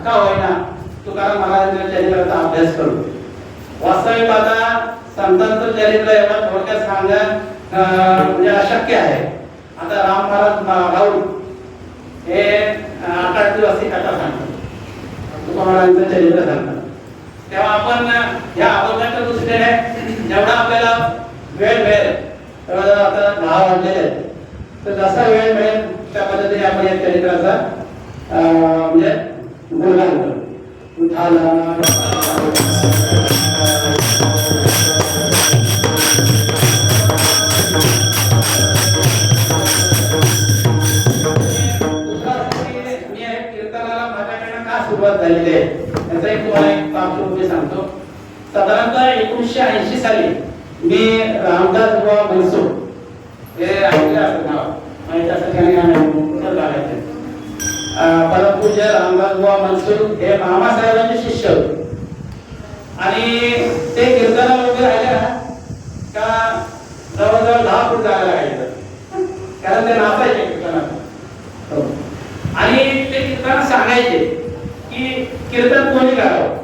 का होईना तुकाराम महाराजांच्या चरित्राचा अभ्यास करू. वास्तविक आता संतांचं चरित्र एवढं थोडक्यात सांगणं म्हणजे अशक्य आहे. आता राम महाराज राहुल हे 8 दिवस कथा सांगतात, तुकाराम महाराजांचं चरित्र सांगतात. तेव्हा आपण या अभंगाच्या दृष्टीने जेवढा आपल्याला वेळ मिळेल तेवढा आता 10 वाजलेले आहेत, तर जसा वेळ मिळेल त्या पद्धतीने आपण या चरित्राचा म्हणजे गुणगान करू. सुरुवात झालेली आहे याचा एक तुम्हाला एक पार्श्वभूमी सांगतो. साधारणतः 1980 साली मी रामदास बुवा मनसूर हे ऐकलं असं नाव माहिती असं काही नाही, परमपूज्य रामदास बुवा मनसूर हे मामासाहेबांचे शिष्य होते आणि ते कीर्तनाला वगैरे राहिले ना का जवळजवळ 10 फूट जायला लागायचं, कारण ते नाचायचे कीर्तनात. आणि ते कीर्तनात सांगायचे की कीर्तन कोणी करावं,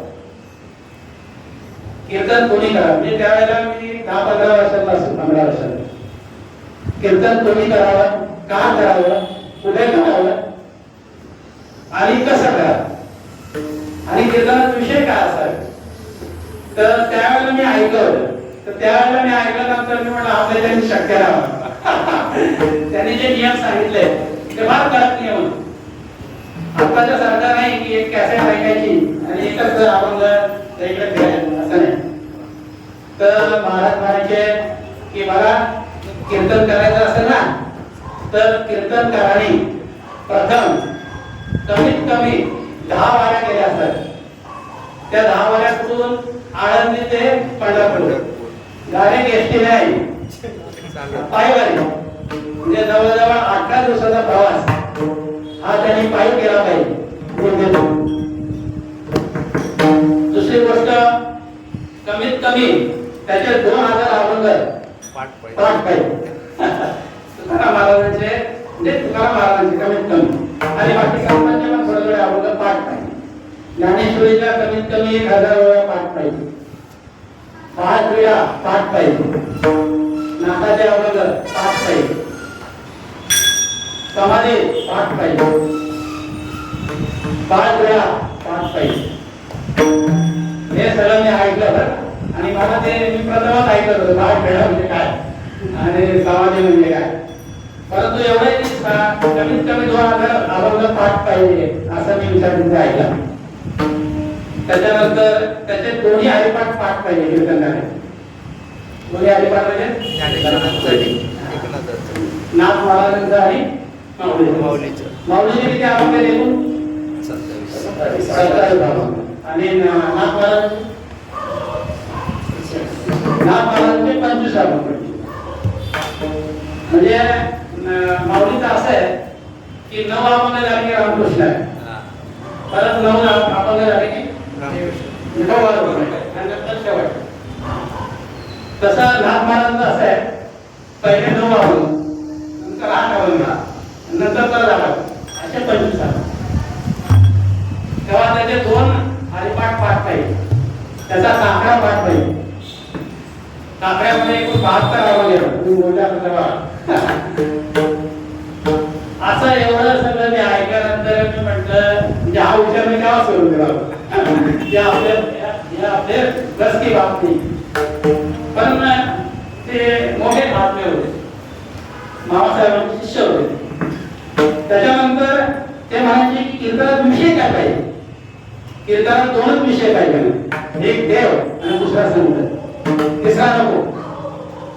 कीर्तन कोणी करावं. म्हणजे त्यावेळेला मी 10-15 वर्षाचा असतो, 15 वर्षाचा. कीर्तन कोणी करावं, का करावं, कुठे करावं आणि कसं करावं आणि कीर्तनाचा विषय काय असावा. तर त्यावेळेला मी ऐकलं, तर त्यावेळेला मी ऐकल्यानंतर मी म्हटलं आपल्या त्यांनी शक्य राहावं. त्यांनी जे नियम सांगितले ते फार कडक नियम. आताच्या सारखं नाही की एक कॅसेट ऐकायची आणि एकच अभंग इकडे फिरायचं असं नाही. तर महाराज म्हणायचे की मला कीर्तन करायचं असेल ना तर कीर्तनकारांनी प्रथम कमीत कमी 10 वाऱ्या केल्या असतात. त्या 10 वाऱ्यातून आळंदी ते पंढरपूर डायरेक्ट एसटी नाही, पायवारी, म्हणजे जवळजवळ 18 दिवसाचा प्रवास हा त्यांनी पायी केला पाहिजे. दुसरी गोष्ट कमीत कमी त्याचे 2000 अभंग पाठ पाहिजे तुकाराम महाराजांचे, म्हणजे तुकाराम महाराजांचे कमीत कमी, आणि बाकी संतांचे पण थोडे थोडे अभंग पाठ पाहिजे. ज्ञानेश्वरीला कमीत कमी 1000 वेळा पाठ पाहिजे, 5 वेळा पाठ पाहिजे, नाथाचे अभंग पाठ पाहिजे, समाधी पाठ पाहिजे, 5 वेळा पाठ पाहिजे. हे सगळं मी ऐकलं बरं. आणि मला ते मी प्रथमच ऐकलं होतं पाठ वेळा म्हणजे काय आणि समाधी म्हणजे काय. परंतु एवढे कमीत कमी 2000 अभंग पाठ पाहिजे असं मी विचार तिथे ऐकला. त्याच्यानंतर त्याचे दोन्ही हरिपाठ पाठ पाहिजे कीर्तनाने. दोन्ही हरिपाठ म्हणजे नाथ महाराजांचं आणि माऊलीचे किती अभंग एकूण 27 अभंग. आणि नाथ महाराजांचे 25 अभंग. म्हणजे माऊलीचं असं आहे की 9 अभंग झाले की रामकृष्ण आहे, परत 9 अभंग झाले की तसं नाथ महाराजांचं असं आहे, पहिले 9 अभंग, नंतर 8 अभंग, नंतर परत 8, असे 25 अभंग. तेव्हा त्याचे 2 हरिपाठ पाठ पाहिजे, त्याचा काकरा पाठ पाहिजे. काकऱ्यामध्ये एकूण 72 अभंग येतात. तुम्ही बोलल्या तेव्हा असं एवढं सगळं मी ऐकल्यानंतर मी म्हटलं म्हणजे हा विचार मी केव्हा सुरू केला आपले बस की बात नाही. पण ते मोठे महात्मे होते, मामासाहेबांचे शिष्य होते. त्याच्यानंतर ते म्हणायचे की कीर्तनात विषय काय पाहिजे. कीर्तनात 2च विषय पाहिजे, एक देव आणि दुसरा संत, तिसरा नको.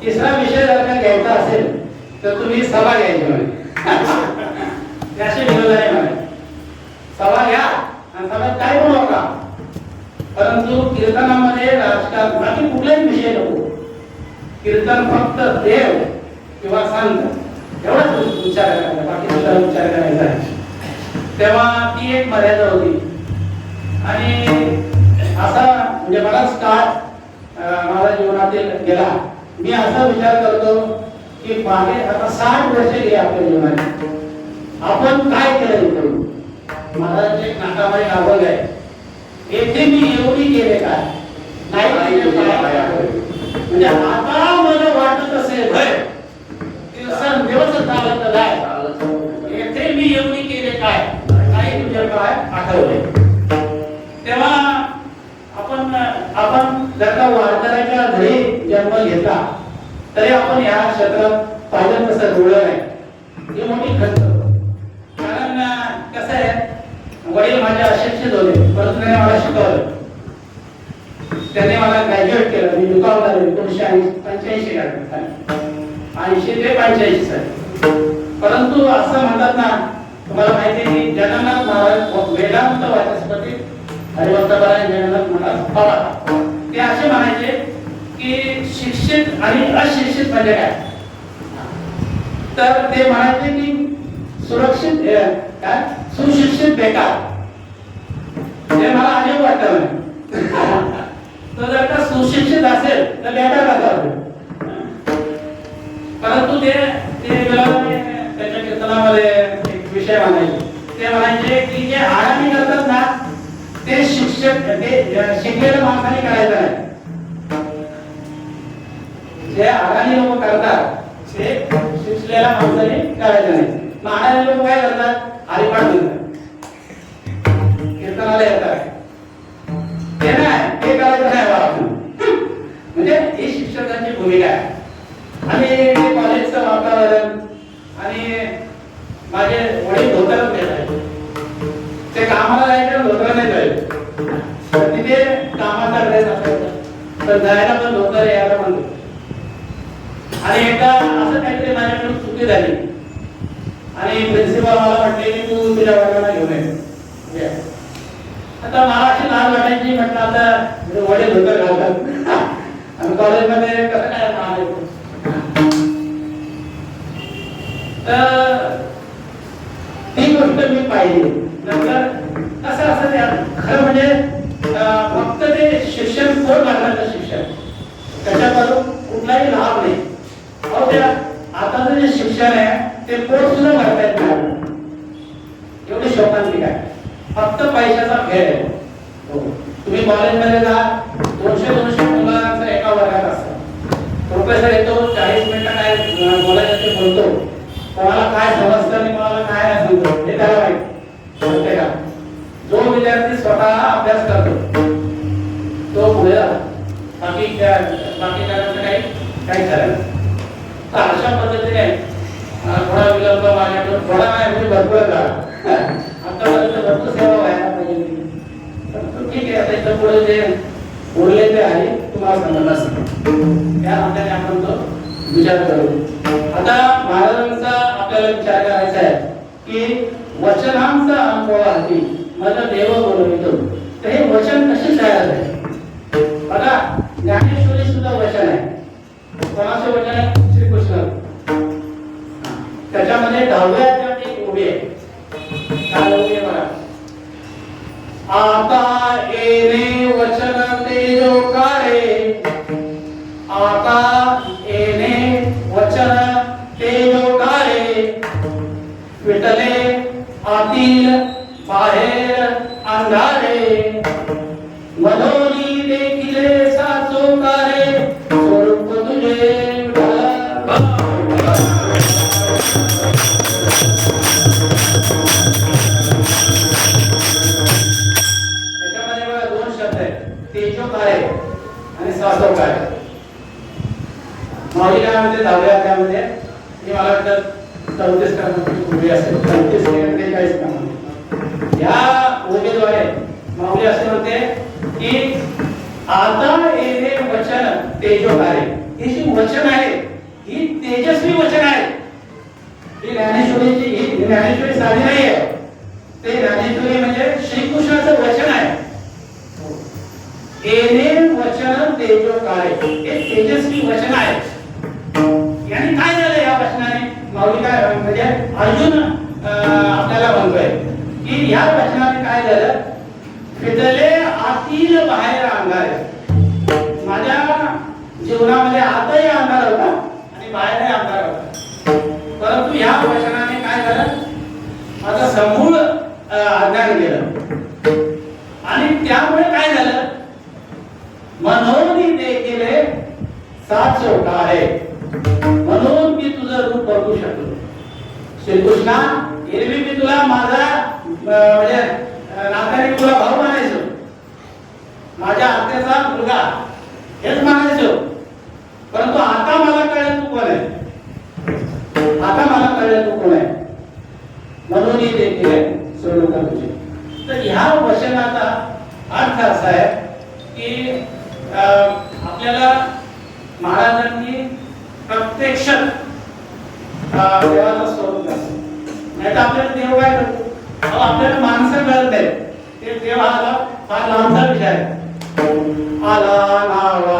तिसरा विषय जर का घ्यायचा असेल तर तुम्ही सभा घ्यायची म्हणे. त्याशी विरोध आहे म्हणे. सभा घ्या आणि सभेत काय पण नका, परंतु कीर्तनामध्ये राजकारण बाकी कुठलाही विषय नको. कीर्तन फक्त देव किंवा संत एवढाच विचार करायचा, बाकी दुसरा विचार करायचा आहे. तेव्हा ती एक मर्यादा होती. आणि असा म्हणजे बराच काळ माझ्या जीवनातील गेला. मी असा विचार करतो की मागे आता 60 वर्ष गेली आपल्या जीवनात, आपण काय केलं इकडून. महाराजांचे एक नाटामध्ये अभंग आहे, येथे मी एवढी केले काय नाही म्हणजे आता मला वाटत असे भय सण दिवस चालत जाय, येथे मी एवढी केले काय नाही तुझे काय आठवले. तेव्हा आपण जर का वारकऱ्याच्या घरी जन्म घेतला तरी आपण या क्षेत्रात पाहिलं तसं रुळलं नाही, ही मोठी खंत. कारण कसं आहे, वडील माझे अशिक्षित होते परंतु त्याने मला शिकवलं, त्याने मला ग्रॅज्युएट केलं. मी दुकान झालो 1985 80 ते 85 साली. परंतु असं म्हणतात ना, तुम्हाला माहिती आहे की जगन्नाथ महाराज वेदांत वाचस्पती हरिभक्तपरायण जगन्नाथ महाराज बाबा ते असे म्हणायचे की शिक्षित आणि अशिक्षित म्हणजे काय, तर ते म्हणायचे की सुरक्षित काय सुशिक्षित बेकार. ते मला अजब वाटतं नाही. तो जर का सुशिक्षित असेल तर बेकार कसा होईल. परंतु ते त्याच्या कीर्तनामध्ये एक विषय म्हणायचे, ते म्हणायचे की जे आरामी करतात ना ते शिक्षक ते शिकलेल्या माणसाने करायचं नाही. जे आरामी लोक करतात ते शिकलेल्या माणसाने करायचं नाही. महाराज लोक काय करतात, हरिपाठ म्हणतात, कीर्तनाला येतात, ते नाही ते करायचं नाही बाबा. म्हणजे ही शिक्षकांची भूमिका आहे. आणि कॉलेजचं वातावरण आणि माझे वडील धोतर देत ते कामाला जायचं धोतर नाही जायचं, तिथे कामाचा ड्रेस असायचा तर जायला पण धोतर यायला पण. आणि एकदा असं काहीतरी माझ्याकडून चुकी झाली आणि प्रिन्सिपल मला म्हटले की तू तुझ्या वर्गाला घेऊन ये. आता मला अशी लहान वाटायची, म्हटलं आता वडील धोतर घालतात आणि कॉलेजमध्ये कसं काय म्हणाले. तर ती गोष्ट मी पाहिली. नंतर कसं असं ते खरं म्हणजे फक्त ते शिक्षण कोण लागणार, शिक्षण त्याच्यापासून कुठलाही लाभ नाही. अहो त्या आताचं जे शिक्षण आहे ते पोट सुद्धा भरता येत नाही, एवढी शोकांतिक आहे. फक्त पैशाचा खेळ आहे. तुम्ही कॉलेजमध्ये जा, 200 मुलांचं एका वर्गात असतं. प्रोफेसर येतो, 40 मिनिटं काय बोलायचं ते बोलतो, कोणाला काय समजतं आणि कोणाला काय नाही समजतं हे त्याला माहिती का. जो विद्यार्थी स्वतः अभ्यास करतो तो पुढे जातो, बाकीच्यांचं काही खरं. तर अशा पद्धतीने थोडा विलंब माझ्याकडून थोडा नाही म्हणजे भरपूर झाला. आतापर्यंत भरपूर सेवा व्हायला पाहिजे. ठीक आहे, आता इथं पुढे जे बोलले ते आहे तुम्हाला समजलं असेल, त्या अंदाने आपण तो विचार करू. आता महाराजांचा आपल्याला विचार करायचा आहे की वचनांचा अनुभव आहे मला देव बोलवितो. तर हे वचन कसे तयार झाले बघा. ज्ञानेश्वरी सुद्धा वचन आहे. कोणाचे वचन आहे? श्रीकृष्ण. त्याच्यामध्ये 10व्या अध्यायात एक ओवी आहे. काय ओवी आहे बघा. आता येणे वचन तेजो काळे, आता येणे वचन तेजो काळे, विटले आतील बाहेर अंधारे, मधोनी देखिले साचोकारे, स्वरूप तुझे माऊली काय म्हणते 10व्या अध्यायामध्ये, हे मला वाटतं 34 क्रमांकाची ओवी असेल, 34 ते 43 क्रमांक. या ओवीद्वारे माऊली असे म्हणते की आता येणे वचन तेजोकारे. ही जी वचन आहे ही तेजस्वी वचन आहे. ही ज्ञानेश्वरी साधी नाही आहे. ते ज्ञानेश्वरी म्हणजे श्रीकृष्णाचं वचन आहे. येणे वचन तेजोकारे, हे तेजस्वी वचन आहे. याने काय झालं या वचनाने? माऊली काय म्हणजे अर्जुन आपल्याला म्हणतोय की या वचनाने काय झालं? फिटले आतील बाहेर अंधार. माझ्या जीवनामध्ये आतही अंधार होता आणि बाहेरही अंधार होता. परंतु या वचनाने काय झालं? माझा समूळ अज्ञान केलं आणि त्यामुळे काय झालं मनोनी ते केले सात छोटा आहे म्हणून मी तुझं रूप बघू शकलो श्रीकृष्णा एरवी मी तुला माझा म्हणजे नात्याने तुला भाऊ मानायचो माझ्या आत्याचा मुलगा हेच मानायचो परंतु आता मला कळलं तू कोण आहे आता मला कळलं तू कोण आहे म्हणून ही देखील सोडून तुझी तर ह्या वचनाचा अर्थ असा आहे की आपल्याला महाराजांनी प्रत्यक्षात देवाचं स्वरूप दाखवलं नाही तर आपल्याला देव काय करतो आपल्याला माणसं कळत नाही ते देव आला फार लांबचा विषय आहे आला नावा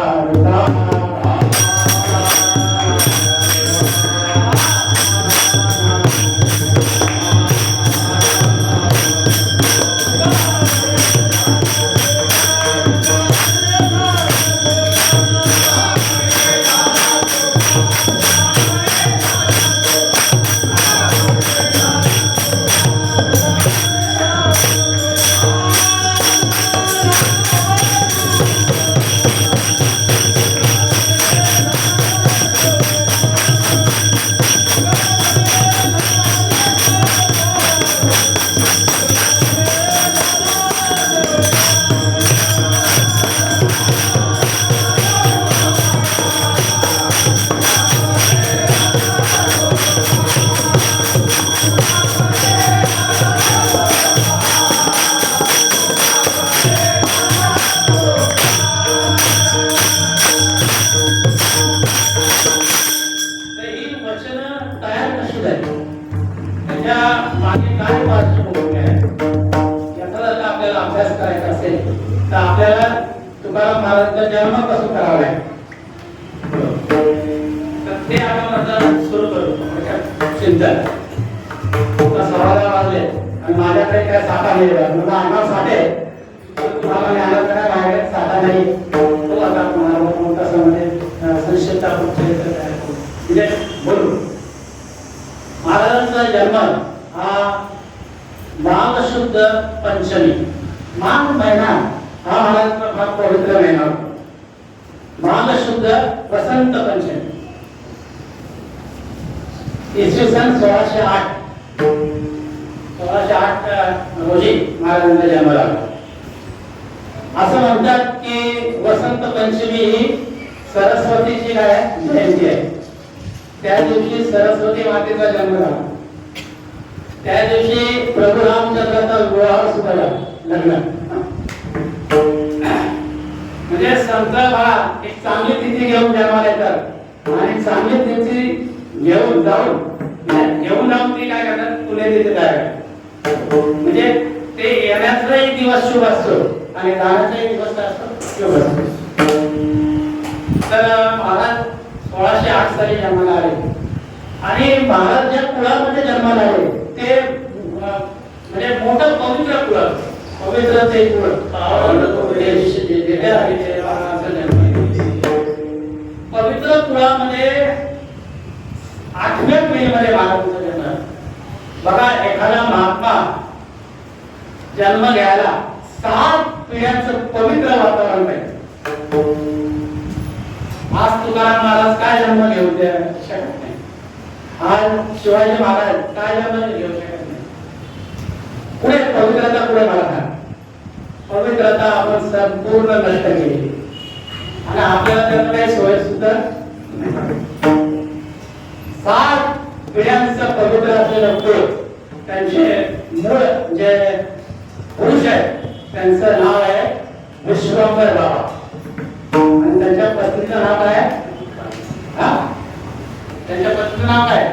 तुकाराम महाराजांचा जन्म कसं करावा आहे तर ते आपण आता सुरू करू चिंतन सवाला वाजले आणि माझ्याकडे काय साठा नाही मला अंगावर साठे तुम्हाला ज्ञानात काय बाहेर साठा नाही तो आता तुम्हाला कसं म्हणजे संक्षिप्त म्हणजे बोलू महाराजांचा जन्म हा माघ शुद्ध पंचमी माघ महिना हा महाराजांचा फार पवित्र महिना माघ शुद्ध वसंत पंचमी इसवी सन 1608 रोजी महाराजांचा जन्म झाला असं म्हणतात की वसंत पंचमी ही सरस्वतीची काय जयंती आहे त्या दिवशी सरस्वती मातेचा जन्म झाला त्या दिवशी प्रभू रामचंद्राचा विवाह सुद्धा झाला लग्न म्हणजे संत बाळा एक चांगली तिथी घेऊन जन्माला येतात आणि चांगली तिथी घेऊन जाऊन ती काय करतात पुणे तिथे जायला म्हणजे ते येण्याचाही दिवस शुभ असतो आणि जाण्याचाही दिवस असतो शुभ असतो तर महाराज 1608 साली जन्माला आले आणि महाराज ज्या कुळामध्ये जन्माला आले ते म्हणजे मोठं पवित्र कुळ पवित्र ते कुळ पवित्र कुळामध्ये 8व्या पिढीमध्ये महाराजांचा जन्म बघा एखादा महात्मा जन्म घ्यायला 7 पिढ्यांचं पवित्र वातावरण पाहिजे आज तुकाराम महाराज काय जन्म घेऊ शकत नाही आज शिवाजी महाराज काय जन्म घेऊ शकत नाही पुढे पवित्रता पुढे मला पवित्रता आपण संपूर्ण नष्ट केली आणि आपल्याला त्यात काही सोय सुद्धा 7 पिढ्यांचं पवित्र असलेलं कुळ त्यांचे मूळ जे पुरुष आहे त्यांचं नाव आहे विश्वंभर बाबा आणि त्यांच्या पत्नीचं नाव काय त्यांच्या पत्नीचं नाव काय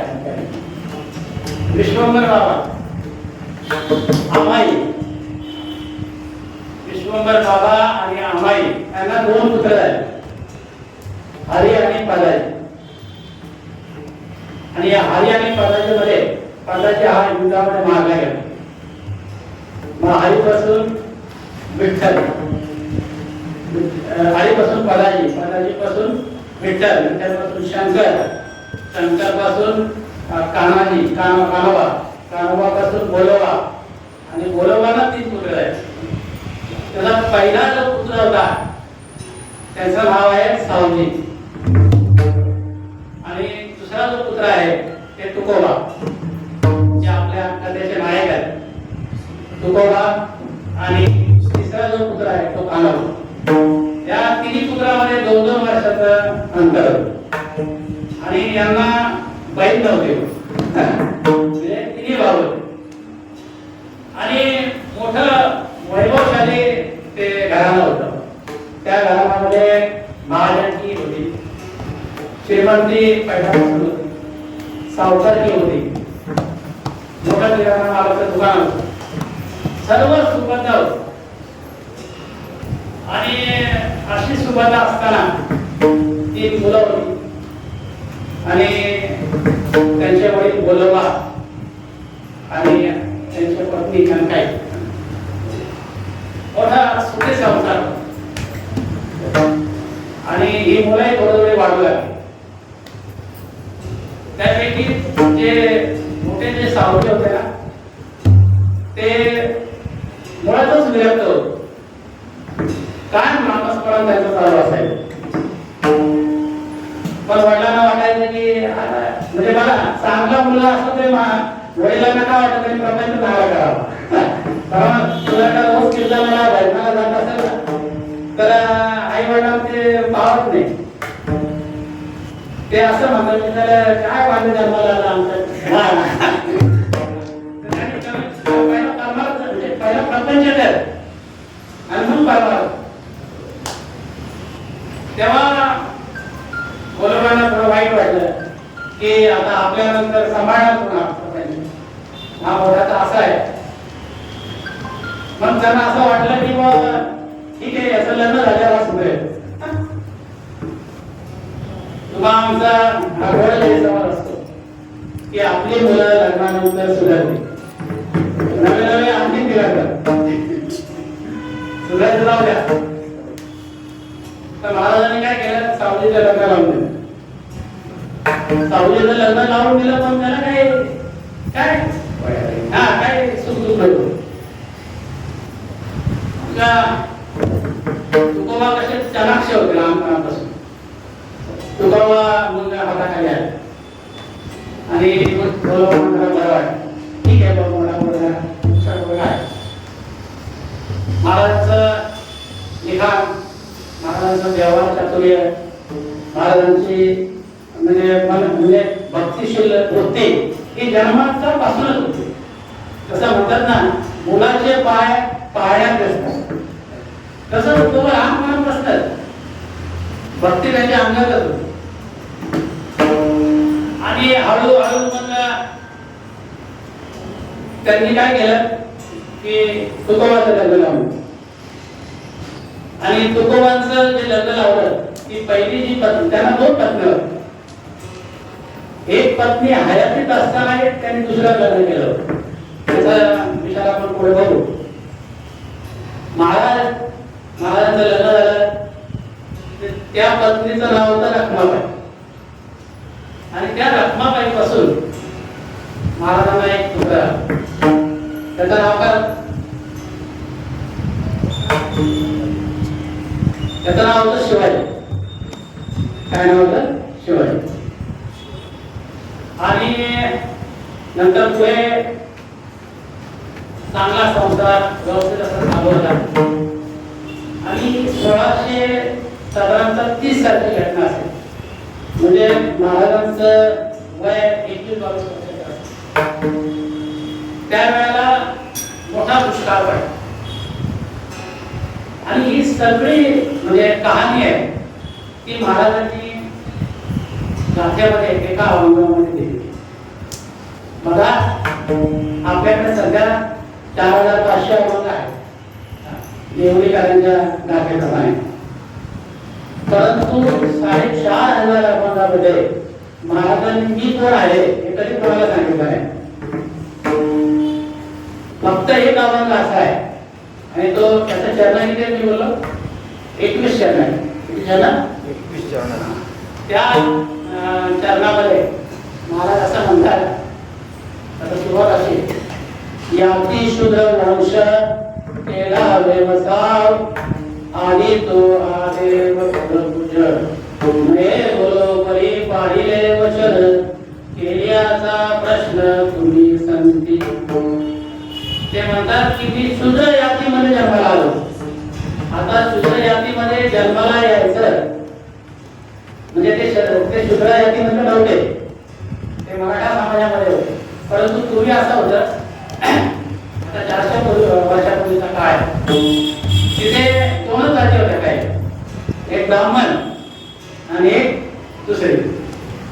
विश्वंभर बाबा अमाई विश्वंभर बाबा आणि अमाई यांना 2 पुत्र आहेत हरी आणि पदाजी आणि या हरी आणि पदाजी मध्ये पदाजी हा युद्धामध्ये मारला गेला मग हरीपासून विठ्ठल हरीपासून पदाजी पदाजीपासून विठ्ठल विठ्ठलपासून शंकर शंकरपासून कान्हाजी कान्होबा कान्होबापासून बोलोबा आणि गोलवाना 3 पुत्र आहेत. त्याचा पहिला जो पुत्र होता त्याचं नाव आहे सावजी आणि दुसरा जो पुत्र आहे ते तुकोबा, जे आपल्या कथेचे नायक आहेत तुकोबा. आणि तिसरा जो पुत्र आहे तो कानव. या तिन्ही पुत्रामध्ये 2-2 वर्षाचं अंतर आणि यांना बहीण नव्हते. म्हणजे तिन्ही भाऊ होते आणि मोठं वैभवशाली ते घराणं होतं. त्या घराण्यामध्ये महाजनकी होती, श्रीमंती पैशापासून होती, सावकारकी होती, मोठं किराणा मालाचं दुकान होतं, सर्व सुबत्ता होतं. आणि अशी सुबत्ता असताना 3 मुलं होती आणि त्यांचे वडील गोलोबा आणि त्यांची पत्नी कनकाई. मोठा सुखी संसार आणि ही मुलंही थोडे वाढू लागली. त्यापैकी जे मोठे जे सावजी होते ना ते मुळातच विरक्त होते. काय नामस्मरण त्यांचं चालू असायचं. पण वडिलांना वाटायचं की म्हणजे मला चांगला मुलगा असतो ते वडिलांना काय वाटत नाही प्रपंच चांगला करावा. कारण तुला रोज किल्ला मला भजनाला जात असेल ना तर आई वडिलांना ते पावत नाही. ते असं म्हणतात की त्याला काय वाटलं जन्माला आला आमच्या पहिला प्रपंच कर आणि मग परमार. तेव्हा गोलोबांना थोडं वाईट वाटलं की आता आपल्यानंतर सांभाळणार कोण हा मोठा तर असा आहे. मग त्यांना असं वाटलं की मग ठीक आहे याचं लग्न झाल्यावर सुधरेल. तुम्हा आमचा आठवडा सवाल असतो की आपली मुलं लग्नानंतर सुधारली, नवे नवे आणखी दिला सुधारायचं लावू द्या. तर महाराजांनी काय केलं, सावलीचं लग्न लावून दिलं. सावलीचं लग्न लावून दिलं पण त्याला काय काय हा काय सुख दुःख नको. तुकोबा कसे चाणाक्ष होते लहानपणापासून. तुकोबा मुलगा हाताखाली आहे आणि बरं वाटत ठीक आहे बाबा मला मुलगा आहे. महाराजांचं लिखाण, महाराजांचं व्यवहार चातुर्य, महाराजांची म्हणजे भक्तिशील वृत्ती ही जन्माचा पासूनच होती. तसं म्हणतात ना मुलाचे पाय पाळण्यात असतात तसं तुकोबा लहानपणात असतात. भक्ती त्यांच्या अंगातच होती. आणि हळूहळू मग त्यांनी काय केलं की तुकोबाचं लग्न लावलं. आणि तुकोबांचं जे लग्न लावलं ती पहिली जी पत्नी, त्यांना 2 पत्नी होत्या. एक पत्नी हयातीत असताना त्यांनी दुसरं लग्न केलं. त्याचा विचार आपण पुढे बघू. महाराजांचं लग्न झालं त्या पत्नीचं नाव होतं रखमाबाई आणि त्या रखमाबाई पासून महाराजांना एक पुत्र, त्याचं नाव काय, त्याचं नाव होतं शिवाजी. काय नाव होतं, शिवाजी. आणि नंतर पुढे चांगला संसार व्यवस्थित असं चालवला. आणि 1630 सालची घटना असेल, म्हणजे महाराजांचं वय 21-22 वर्षाचं असेल. त्यावेळेला मोठा दुष्काळ पडला आणि ही सगळी म्हणजे कहाणी आहे ती महाराजांनी गाथ्यामध्ये एका अभंगामध्ये दिली. बघा आपल्याकडे सध्या 4500 अभंग आहेत देवळीकरांच्या गाथ्याचा आहे. परंतु 4500 अभंगामध्ये महाराजांनी मी कोण आहे हे कधी कोणाला सांगितलं नाही. फक्त एक अभंग असा आहे आणि तो त्याचा चरण किती मी बोललो 21 चरण आहे. किती चरण? 21 चरण. त्या चरणामध्ये महाराज असं म्हणतात, आता सुरुवात अशी, याती शूद्र वंश केला व्यवसाय आणि तो आदेव पूज नये बरोबरी पाहिले वचन केल्याचा प्रश्न तुम्ही संती. ते म्हणतात की मी शूद्र जातीमध्ये जन्माला आलो. आता शूद्र जातीमध्ये जन्माला यायचं म्हणजे ते शूद्र जातीमध्ये नव्हते, ते मराठा समाजामध्ये होते. परंतु पूर्वी असं होतं, आता 400 वर्षापूर्वीचा काळ, तिथे दोनच जाती होत्या. काय, एक ब्राह्मण आणि एक दुसरे,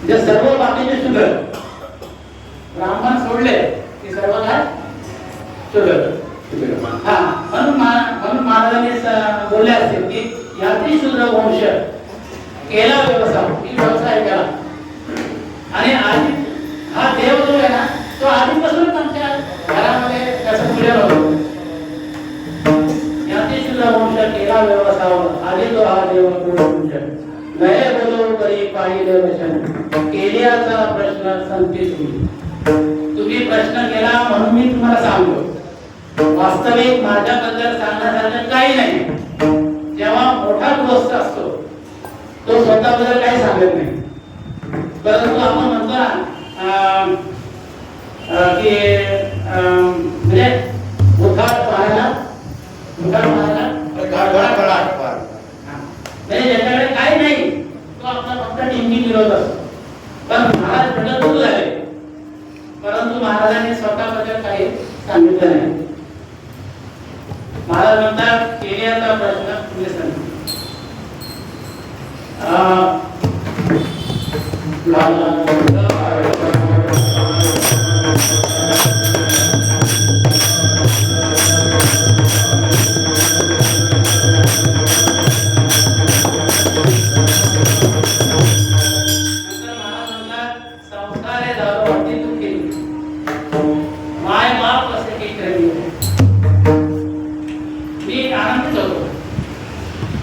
जे सर्व बाकीचे शूद्र. ब्राह्मण सोडले की सर्व काय शूद्र. हा, म्हणून महाराजांनी बोलले असतील की यात्री शूद्र वंश केला व्यवसाय केला. आणि आधी हा देव जो आहे ना, तो आधीपासूनच आमच्या घरामध्ये त्याचं पूजन होतं. यात्री शूद्र वंश केला व्यवसाय आधी तो हा देव पूज नये बोलो करी पाहिले वचन केल्याचा प्रश्न संती तुम्ही प्रश्न केला म्हणून मी तुम्हाला सांगतो. वास्तविक माझ्याबद्दल सांगण्यासारखं काही नाही. जेव्हा मोठा गृहस्थ असतो तो स्वतःबद्दल काही सांगत नाही. परंतु आपण म्हणतो ना की म्हणजे मुखात पाहायला ज्याच्याकडे काही नाही तो आपला फक्त टिंगी फिरवत असतो. पण महाराज भटकून झाले, परंतु महाराजांनी स्वतःबद्दल काही सांगितलं नाही. महाराज म्हणतात केल्याचा प्रश्न तुम्ही सांगा.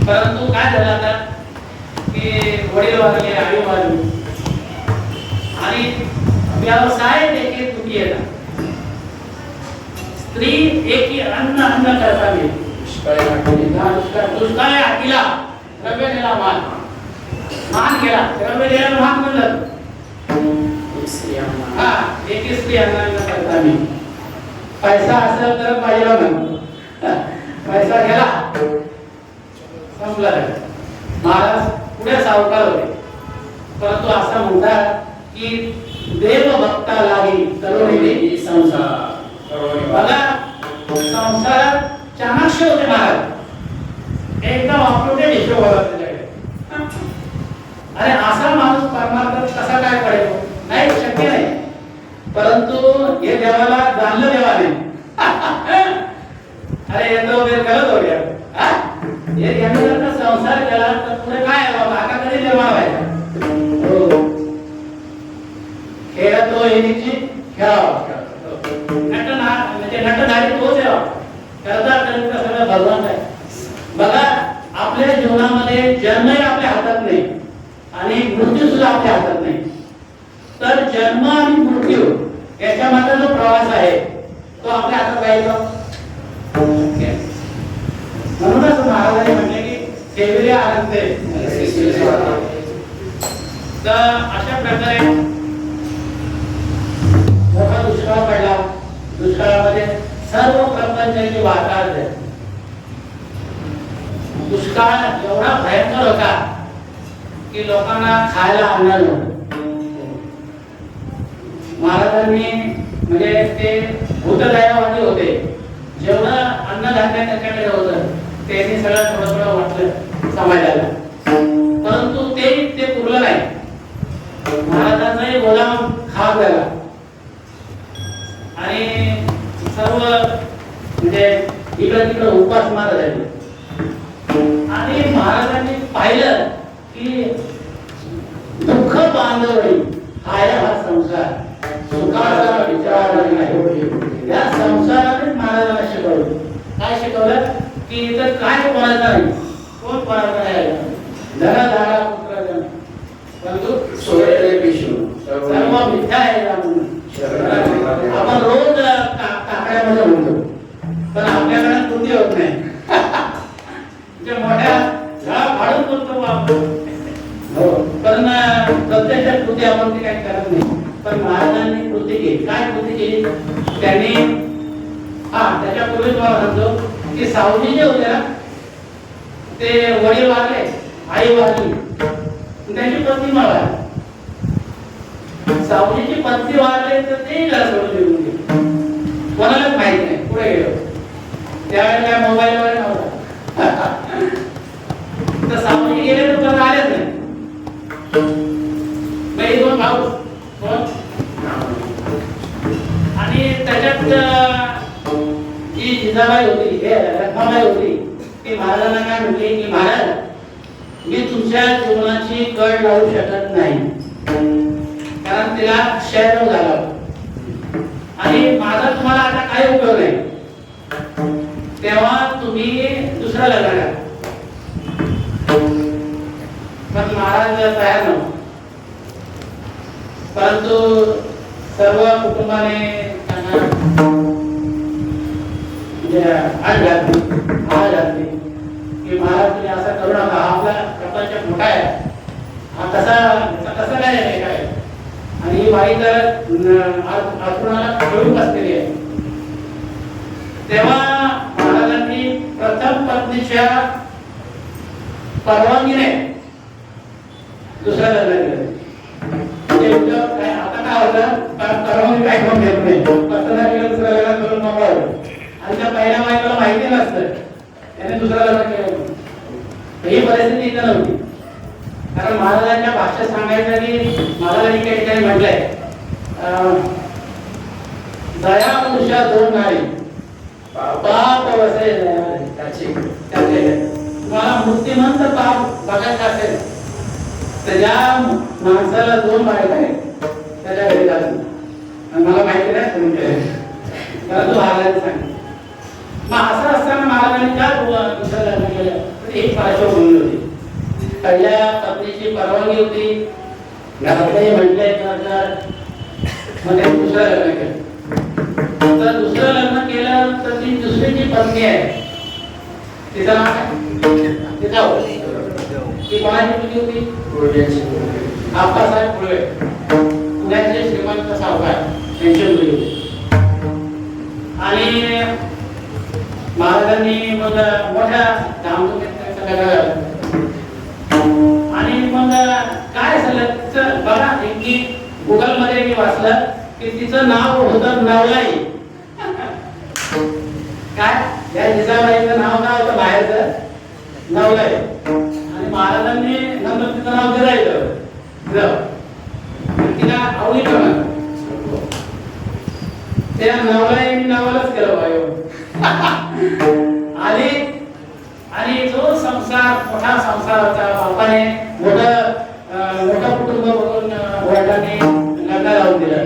परंतु काय झालं आता की वडील वारले, आई वारली आणि व्यवसाय देखील तुटी येतात. स्त्री एकी अन्न करतावी दुष्काळ हातीला द्रव्य नेला मान गेला द्रव्य दिला मान म्हणलं. हा, एकी स्त्री अन्न करतावी. पैसा असेल तर पाहिजे ना, पैसा गेला संपला. महाराज पुढे सावकार होते, परंतु असं म्हणतात की देव भक्ता लागी तरुणी संसार. बघा, संसारात चाणाक्ष होते महाराज, एकदम अपटूडेट हिशोब होता त्याच्याकडे. अरे असा माणूस परमार्थात कसा काय पडेल? नाही, शक्य नाही. परंतु हे देवाला जाणलं देवाने. अरे येतो वेळ करत हो गया. एक जर संसार केला तर पुढे काय आहे बाबा, आता कधी निर्माण व्हायचा. खेळतो येण्याची खेळावा, म्हणजे नटधारी तोच आहे. करता करता सगळं भगवान आहे. बघा, आपल्या जीवनामध्ये जन्मही आपल्या हातात नाही आणि मृत्यू सुद्धा आपल्या हातात नाही. तर जन्म आणि मृत्यू याच्या मागे जो प्रवास आहे तो आपल्या हातात राहील. म्हणूनच महाराजांनी म्हटले की सेविले आनंदे. तर अशा प्रकारे मोठा दुष्काळ पडला. दुष्काळामध्ये सर्व प्रपंचाची वाताहत आहे. दुष्काळ एवढा भयंकर होता की लोकांना खायला अन्न नव्हतं. महाराजांनी म्हणजे ते भूतदयावादी होते. जेवढं अन्नधान्य त्याच्याकडे होतं त्यांनी सगळं थोडं थोडं वाटलं समाजाला, परंतु ते पुरलं नाही. महाराजांचाही गोदाम खाक झाला आणि सर्व म्हणजे इकडं तिकडं उपासमार झाले. आणि महाराजांनी पाहिलं की दुःख बांधवडी हा संसार सुखाचा विचार नाही. या संसाराने महाराजांना शिकवलं. काय शिकवलं की इथं काय कोणाचं नाही, कोण कोणाचं नाही. धरा धारा पुत्र जन परंतु सोयरे विष्णू सर्व मिथ्या आहे. आपण रोज काकड्या मोठं म्हणतो, पण आपल्याकडे कृती होत नाही. मोठ्या झाडा फाडून बोलतो आपण, हो, पण प्रत्यक्षात कृती आपण ती काही करत नाही. पण महाराजांनी कृती केली. काय कृती केली त्यांनी? त्याच्यापूर्वी तुम्हाला सांगतो की सावजी जे होते ना, ते वडील वारले, आई वारली, त्यांची पत्नी मारली. सावजीची पत्नी वारली तर ते घरा सोडून निघून गेले, कोणालाच माहित नाही पुढे गेलो. त्यावेळेला काय मोबाईल वगैरे नव्हता. तर सावजी गेले तर परत आलेच नाही. दोन भाऊ आणि त्याच्यात जी जिजाबाई होती, रखमाबाई होती, ती महाराजांना काय म्हटली की महाराज, मी तुमच्या जीवनाची कड लावू शकत नाही, कारण तिला क्षयरोग झाला आणि माझा तुम्हाला आता काही उपयोग नाही, तेव्हा तुम्ही दुसरा लग्न करा. पण महाराज तयार नव्हते. परंतु सर्व कुटुंबाने त्यांना आज घातली की महाराज तुम्ही असं करू नका, हा आपला प्रपंच मोठा आहे, हा कसा काय. आणि ही बाई तर आतुराला खेळून बसलेली आहे. तेव्हा महाराजांनी प्रथम पत्नीच्या परवानगीने दुसऱ्या लग्न केलं. आता काय होतं, परवानगी काय करून घेत नाही, दुसऱ्या लग्न करून मोकळं. आणि त्या पहिल्या बायकोला माहिती नसतं त्याने दुसऱ्या लग्न केलं. ही परिस्थिती इथं नव्हती. कारण महाराजांच्या भाषेत सांगायचं की महाराजांनी काही ठिकाणी म्हटलंय, दया पुरुषा दोन नारी पाप वसे त्याचे. तुम्हाला मूर्तिमंत पाप बघायचं असेल तर ज्या माणसाला दोन बायका आहेत त्याच्या घरी जातो. मला माहिती नाही तुमच्या परंतु महाराजांनी सांगितलं. मग असं असताना महाराजांनी का दुसरं लग्न केलं तर एक पार्श्वभूमी होती. पहिल्या पत्नीची परवानगी होती, घरातही म्हटलंय मग त्यांनी दुसरं लग्न केलं. तर दुसरं लग्न केलं तर ती दुसरी जी पत्नी आहे तिचं नाव काय? तिचा ती कोणाची मुलगी होती? आप्पासाहेब फुले, पुण्याचे श्रीमंत सावकार यांची मुलगी होती. आणि महाराजांनी मग मोठ्या धामधुमीत सगळं. आणि मग काय झालं बघा, की गुगल मध्ये मी वाचलं की तिचं नाव होतं नवलाई. काय या जिजाबाईचं नाव काय होतं बाहेरचं? नवलाई. आणि महाराजांनी नंतर तिचं नाव दिलं तिला आवडीप्रमाणे. त्या नवलाई नावालाच केलं बायो. आणि जो संसार मोठा संसार होता, बापाने मोठं कुटुंब बघून वडिलांनी लग्न लावून दिलं.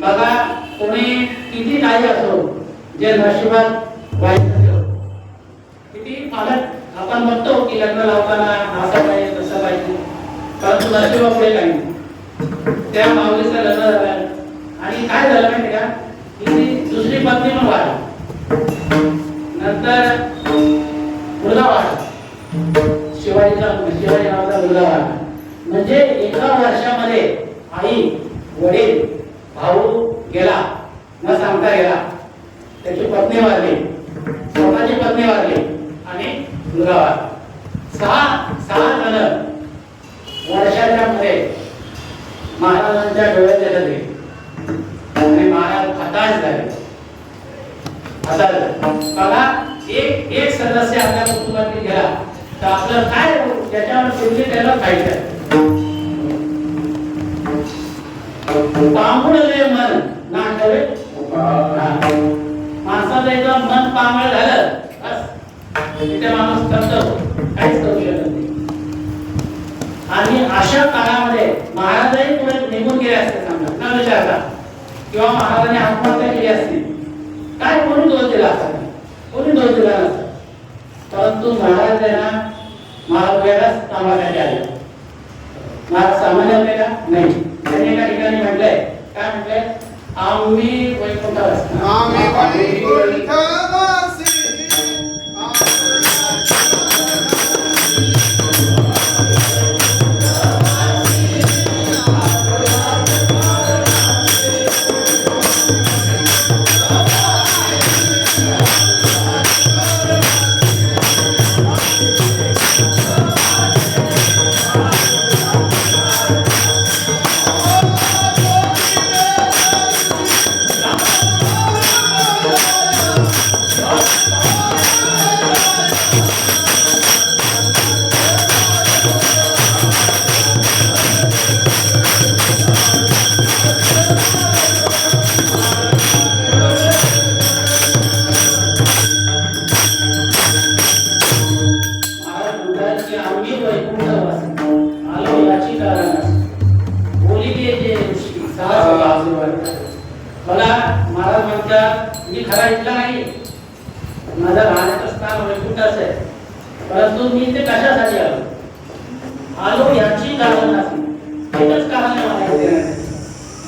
बघा, कोणी किती काही असो, जे नशिबात वाईट किती पालक आपण बघतो की लग्न लावताना असं पाहिजे तसं पाहिजे, परंतु नशीब आपले काही. त्या माऊलीचं लग्न झालं आणि काय झालं माहिती का, की दुसरी पत्नी पण वाढली. नंतर मुलगा वाढला, शिवाजी नावाचा मुलगा वाढला. म्हणजे एका वर्षामध्ये आई, वडील, भाऊ गेला न सांगता गेला, त्याची पत्नी वारली, स्वतःची पत्नी वारली आणि मुलगा वारला. सहा जण वर्षाच्या मध्ये महाराजांच्या डोळ्यात गेले आणि महाराज हताश झाले. बघा, एक सदस्य आपल्या कुटुंबातील गेला तर आपलं काय त्याच्यावर शेवटी त्याला खायचं. पांगुळले मन नाटवे, माणसाचं एकदा मन पांगळ झालं बस तिथे माणूस करतो, काहीच करू शकत नाही. आणि अशा काळामध्ये महाराजही पुढे निघून गेले असते समजा न विचारता, किंवा महाराजांनी आत्महत्या केली असती, काय कोणी दोष दिला असता? कोणी दोष दिला नसता. परंतु महाराज महाराज वेगळाच कामासाठी आले. महाराज सामान्य होते का? नाही. त्यांनी एका ठिकाणी म्हटलंय, काय म्हटलंय, आम्ही वैकुंठवासी आम्ही वैकुंठवासी मला महाराज म्हणतात मी खरा इथला नाही, माझं राहण्याचं स्थान वैकुंठच आहे, परंतु मी ते कशासाठी आलो याची कारण नाही, एकच कारण आहे.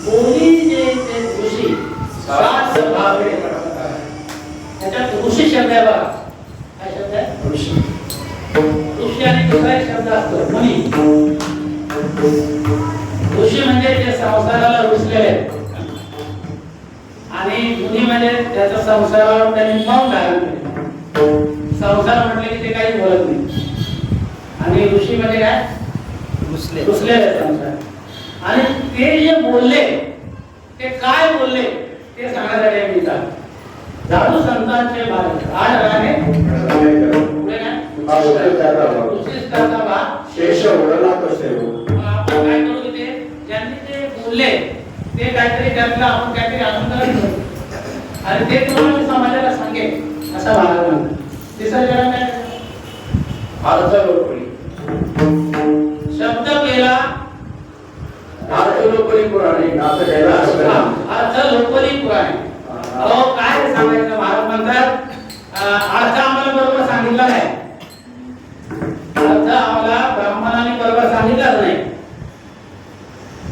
बोली जे ते ऋषी सात भावे त्याच्यात ऋषी शब्द आहे बघा. काय शब्द आहे? ऋषी. ऋषी आणि दुसरा एक शब्द असतो मुनी. ऋषी म्हणजे जे संसाराला रुसलेले आणि मुनी म्हणजे त्याच्या संसारावर त्यांनी मौन धारण केले. संसार म्हटले की ते काही बोलत नाही आणि ऋषी म्हणजे काय? रुसलेले संसार. आणि ते जे बोलले ते काय बोलले ते सांगण्यासाठी मी जादू संतांचे मार्ग आठ राणे पुढे काय उशिष्टाचा भाग शेष उडला कसे हो. आपण काय करू ते ज्यांनी ते बोलले ते काहीतरी त्यातलं आपण काहीतरी आनंद करू आणि ते तुम्हाला मी समाजाला सांगेन असं महाराज म्हणतात. तिसरं जरा काय अर्थ लोकरी शब्द केला अर्थ लोकरी पुराणे अर्थ केला अर्थ लोकरी पुराणे. अहो काय सांगायचं महाराज म्हणतात अर्थ आम्हाला बरोबर सांगितला नाही, अर्थ आम्हाला ब्राह्मणाने बरोबर सांगितलाच नाही.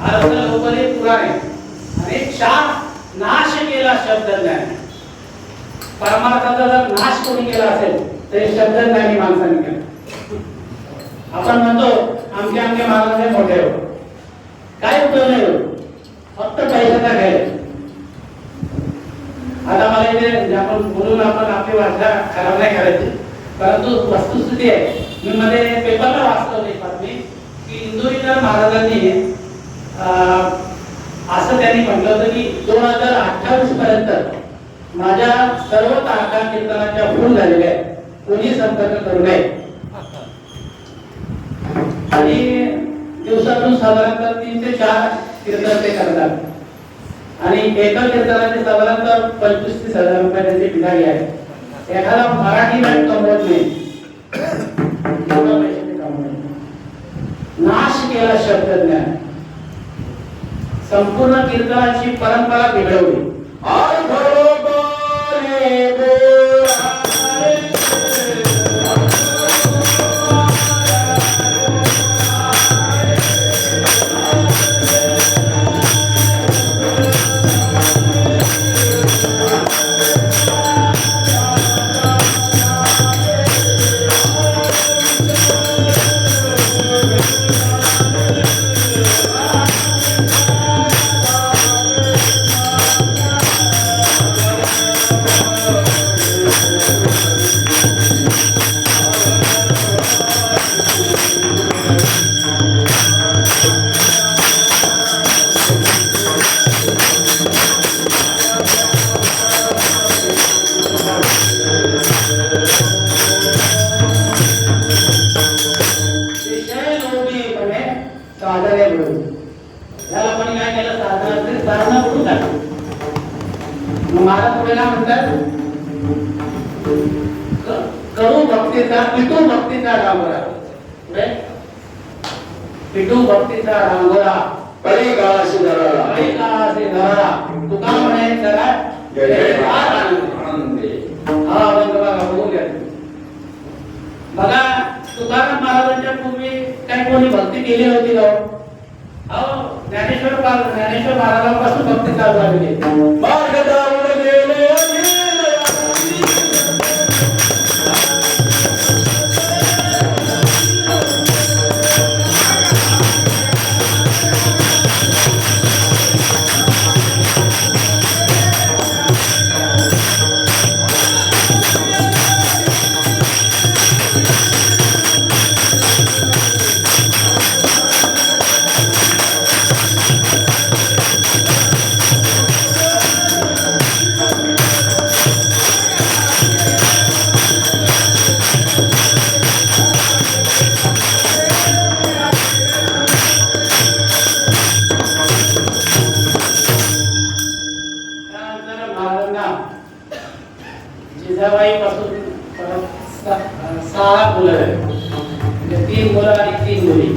अर्थ लोकरी पुराणे आणि नाश केला शब्दज्ञान. परमार्थाचा जर नाश कोणी केला असेल तर शब्दज्ञानी माणसाने केला. आपण म्हणतो आमचे आमचे महाराज मोठे हो, काय उपयोग नाही हो, फक्त पैशाचा खेळ. आता मला इथे आपण बोलून आपण आपली भाषा खराब नाही करायची, परंतु वस्तुस्थिती आहे. मी मध्ये पेपरला वाचतो एक बातमी की इंदुरीकर महाराजांनी असं त्यांनी म्हटलं होतं की 2028 पर्यंत माझ्या सर्व तारखा कीर्तनाच्या फुल झालेल्या आहेत, कोणी संपर्क करू नये. आणि दिवसातून साधारणतः 3 ते 4 कीर्तन ते करतात आणि एका कीर्तनाचे साधारणतः 25-30 हजार रुपये त्यांची बिलाही आहे. एखादा मराठी नाट कमवत नाही, नाश केला शब्दज्ञान, संपूर्ण कीर्तनाची परंपरा बिघडवली. करू भक्तीचा पितू भक्तीचा डांगोरा, पितू भक्तीचा डांगोरा कळी काळाशी धराला, कळी काळाशी धराला. तुका म्हणे जरा जयकार आनंदे. हा अभंग बघा, बघून घ्या. बघा तुकाराम महाराजांच्या पूर्वी काही कोणी भक्ती केली होती का? अहो ज्ञानेश्वर महाराजांपासून भक्ती चालू झालेली आहे. मार्ग दारुण गेले अनिल त्यानंतर महाराजांना जिजाबाईपासून सहा मुलं आहेत. म्हणजे 3 मुलं आणि 3 मुली.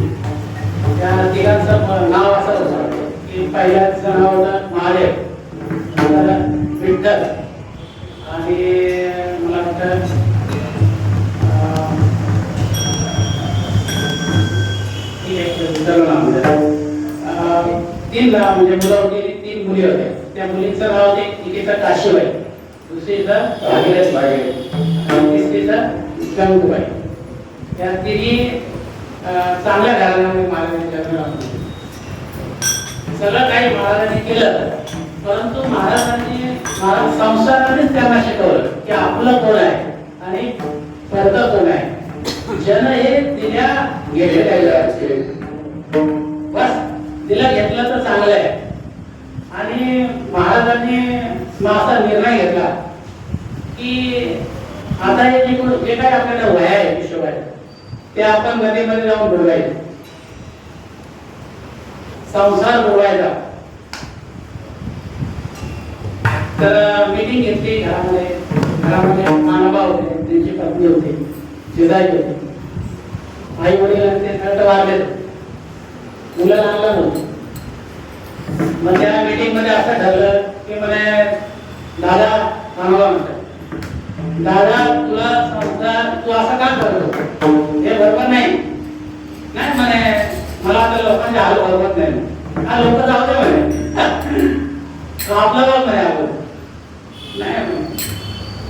त्या तिघांचं नाव असं होतं की पहिल्याचं नाव होतं महादेव, नंतर विठ्ठल आणि मला वाटतं तीन नाव म्हणजे मुलं होती, 3 मुली होत्या. त्या मुलींचं नाव होते एकीचं काशीबाई, दुसरीचं भागीरथी आणि तिसरीचं गंगूबाई. या तिन्ही चांगल्या घराण्यामध्ये महाराजांनी जन्म घातला. सगळं काही महाराजांनी केलं, परंतु महाराज संसारानेच त्यांना शिकवलं की आपलं कोण आहे आणि परत कोण आहे. जन हे दिल्या घेतलेल्या बस दिला घेतलं तर चांगलं आहे. आणि महाराजांनी असा निर्णय घेतला की आता हे जे काही आपल्याला वया आहे हिशोबाने ते आपण नदीमध्ये जाऊन बुडवायचे, संसार बुडवायचा. तर मीटिंग घेतली घरामध्ये मानोबा होते, त्यांची पत्नी होती, जिजाई होती, आई वडिलांचे थट वारले, मुलं लहान होती. मग त्या मीटिंग मध्ये असं ठरलं की म्हणे दादा मानोबा म्हणतात, दादा तुला संसार तू असं का करतो, हे बरोबर नाही. नाही म्हणे मला आता लोकांचे हाल बरोबर नाही. हा लोक जाऊ दे म्हणे, आपलं बघ म्हणे आपण. नाही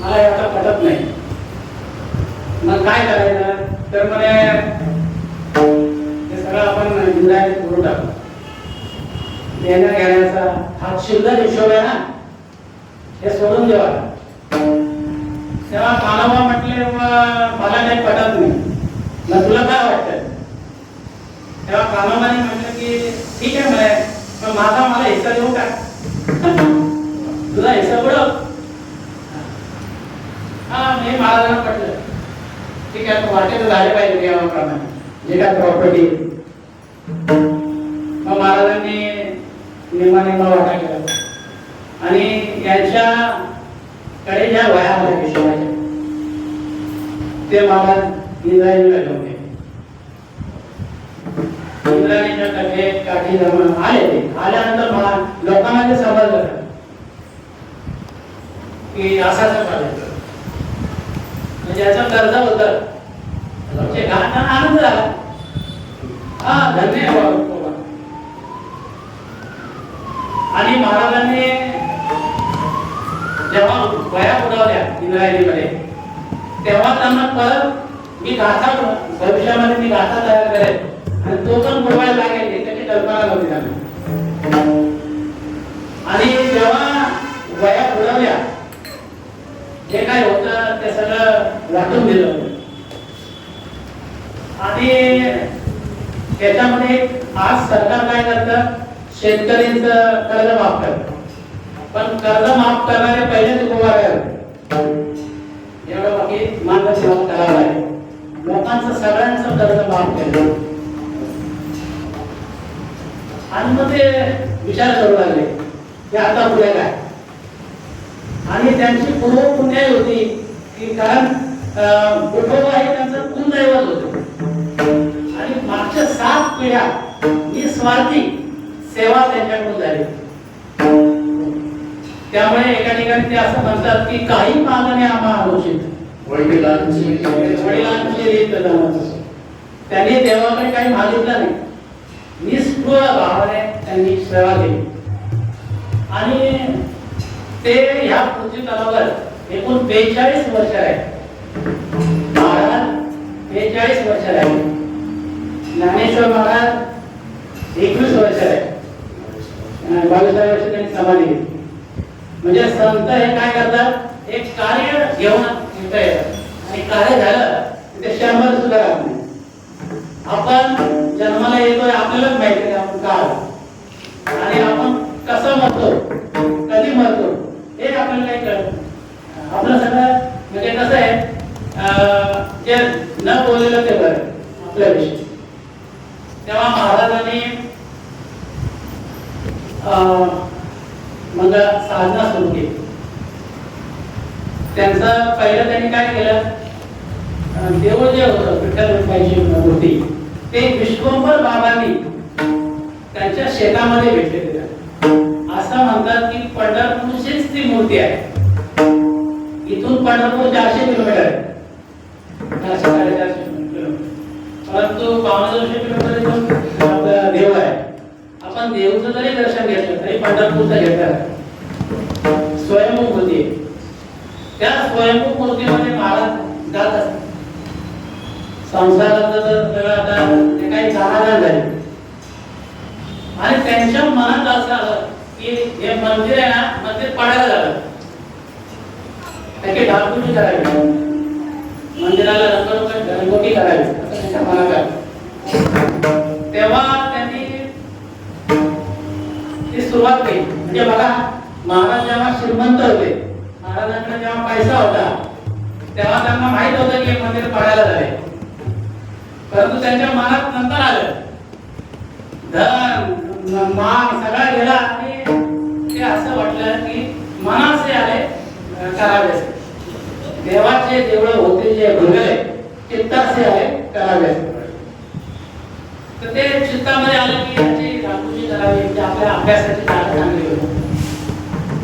मला एवढा पटत नाही. मग काय करायचं तर म्हणे हे सगळं आपण इंद्रायणी करून टाकू. देण्या घेण्याचा हा शिल्लक हिशोब आहे ना, हे सोडून देवा. तेव्हा मानवा म्हटले मला काही पटत नाही, मग तुला काय वाटतं. तेव्हा कानोबाने म्हटलं की ठीक आहे म्हणे, पण माझा मला हिस्सा देऊ का, तुझा हिस्सा बुडव. हा मी महाराजांना पटलं, ठीक आहे वाटेत झाले पाहिजे देवाप्रमाणे जे काय प्रॉपर्टी. मग महाराजांनी नेमा वाटा केला आणि यांच्याकडे ज्या वया आल्या हिशोबाच्या ते महाराज इंद्रायणीला घेऊन गेले. इंद्रायणीच्या काठी जमा आले. ते आल्यानंतर लोकांना ते समजलं की असाच पाहिजे. म्हणजे याचं कर्ज होतं, म्हणजे घाट आनंद झाला. हा धन्यवाद. आणि महाराजांनी जेव्हा वया बुडवल्या इंद्रायणीमध्ये तेव्हा त्यांना परत मी गाथा भविष्यामध्ये मी गाथा तयार करेन आणि तो पण बुडवायला लागेल त्याची कल्पना नव्हती त्यांना. आणि जेव्हा वया बुडवल्या जे काय होतं ते सगळं वाटून दिलं. आणि त्याच्यामध्ये आज सरकार काय करतं, शेतकऱ्यांचं कर्ज माफ करतं, पण कर्ज माफ करणारे पहिले उभा एवढं बाकी मानव करावं आहे. लोकांचं सगळ्यांचं कर्ज माफ केलं. आणि मग ते विचार करू लागले की आता पुढे काय. आणि त्यांची पूर्व पुण्याई होती की कारण विठोबा हे त्यांचं कुलदैवत होतं आणि मागच्या 7 पिढ्या निस्वार्थी सेवा त्यांच्याकडून झाली. त्यामुळे एका ठिकाणी ते असं म्हणतात की काही मागणे आम्हा अनुचित वडिलांची रीत त्यांनी देवाकडे काही मागितलं नाही. निस्पृह भावाने त्यांनी सेवा केली आणि ते ह्या पृथ्वी तलावर एकूण 42 वर्ष आहे. महाराज 42 वर्ष आहे. ज्ञानेश्वर महाराज 21 वर्ष आहे. 22 वर्ष त्यांनी समाधी घेतली. म्हणजे संत हे काय करतात, एक कार्य घेऊन इथं येतात आणि कार्य झालं ते 100 सुद्धा राहत नाही. आपण जन्माला येतोय आपल्यालाच माहिती आहे आपण का आलो आणि आपण कसं मरतो, कधी मरतो हे आपल्याला नाही कळत. आपलं सगळं म्हणजे कसं आहे, जे न बोललेलं ते बरं आपल्याविषयी. तेव्हा महाराजांनी मग साधना सुरू केली. त्यांचं पहिलं त्यांनी काय केलं, देऊळ जे होतं विठ्ठल रुक्माईची मूर्ती ते विश्वंभर बाबांनी त्यांच्या शेतामध्ये भेटलेली आहे. असं म्हणतात की पंढरपूरचीच ती मूर्ती आहे. इथून पंढरपूर 400 किलोमीटर आहे, 400-450 किलोमीटर. परंतु 250 किलोमीटर इथून आपलं देव आहे. आपण देवचं जरी दर्शन घेतलं तरी पंढरपूरचं घेतलं. स्वयंभू मूर्ती आहे. त्या स्वयंभू मूर्तीमध्ये महाराज जात असतात. संसाराचं तर आता ते काही समाधान झाले आणि त्यांच्या मनात असं आलं की हे मंदिर आहे ना, मंदिर पाडायला झालं, त्याची डागडुजी करावी, मंदिराला रंगोटी करावी असं त्यांच्या मनात आलं. तेव्हा त्यांनी ती सुरुवात केली. म्हणजे बघा, महाराज जेव्हा श्रीमंत होते, महाराजांकडे जेव्हा पैसा होता, तेव्हा त्यांना माहित होतं की मंदिर पाडायला झाले. परंतु त्यांच्या मनात नंतर आलं, धन मान सगळा गेला आणि ते असं वाटलं की मनाचे आले करावे. देवाचे देवळ होते जे भरले चित्ताचे आले करावे. तर ते चित्तामध्ये आलं की याची राखुजी करावी, म्हणजे आपल्या अभ्यासाची जागा चांगली होती.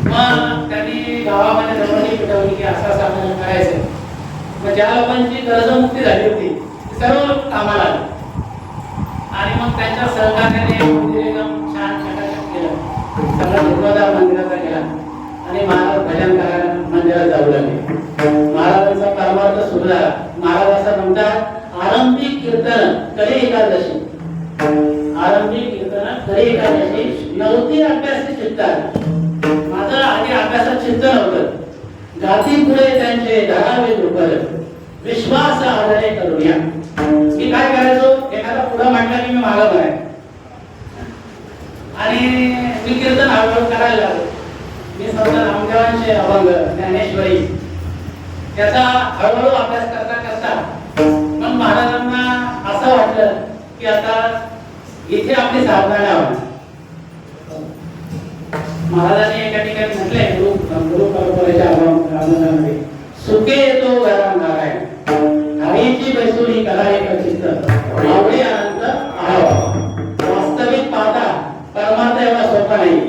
मग त्यांनी गावामध्ये जवळही पिटवली की असं असं आपल्याला करायचं. मग ज्या लोकांची कर्जमुक्ती झाली होती सर्व कामाला आले आणि मग त्यांच्या सहकार्याने मंदिर एकदम छान चकाचक केलं. सगळा निर्वादार मंदिराचा केला आणि महाराज भजन करायला मंदिरात जाऊ लागले. महाराजांचा परमार्थ सुरू झाला. महाराज असं म्हणतात, आरंभी कीर्तन करी एकादशी, आरंभी कीर्तन करी एकादशी नव्हती अभ्यासी चित्तात. माझं आधी अभ्यासात चित्त नव्हतं. गाती पुढे त्यांचे धरावे दुर्बल, विश्वास आधारे करूया. मी काय करायचो, एखादा पुढं म्हटलं की मी मागं म्हणायचो आणि मी कीर्तन हळूहळू करायला लागलो. मी समजा रामदेवांचे अभंग, ज्ञानेश्वरी त्याचा हळूहळू अभ्यास करता करता मग महाराजांना असं वाटलं की आता इथे आपली साधना नाही होणार. महाराजांनी एका ठिकाणी म्हटलंय गुरु परंपरेच्या अभंगामध्ये, सुखे येतो घरा नारायण, हरीची बैसुरी कला एक चित्त, आवडे अनंत आहावा. वास्तविक पाहता परमार्थ एवढा सोपा नाही.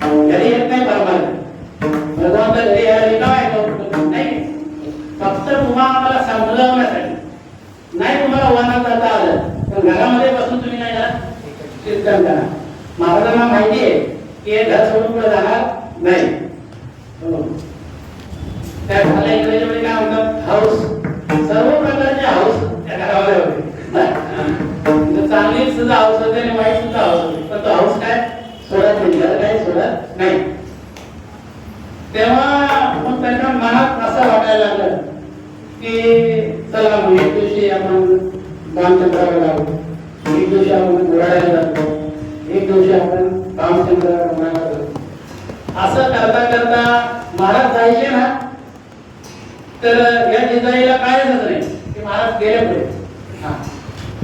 घरी येत नाही परमार्थ, भगवंत घरी यायला काय नाही. फक्त तुम्हाला समजावण्यासाठी नाही. तुम्हाला वनात जाता आलं तर घरामध्ये बसून तुम्ही नाही जात, कीर्तन करा. महाराजांना माहिती आहे की हे घर सोडून पुढे जाणार नाही. त्या घराला इकडे जेवढे काय म्हणतात हाऊस, सर्व प्रकारचे हाऊस त्या घरामध्ये होते. चांगली सुद्धा हाऊस होते आणि वाईट सुद्धा हाऊस होते. पण तो हाऊस काय सोडत नाही, घर काय सोडत नाही. तेव्हा मग त्यांच्या मनात असं वाटायला लागलं की चला मग एक दिवशी आपण रामचंद्राला जाऊ, एक दिवशी आपण गुराड्याला जातो, एक दिवशी आपण रामचंद्राला जातो. असं करता करता महाराज जायचे ना, तर या जिजाईला कायच नाही की महाराज गेले पुढे.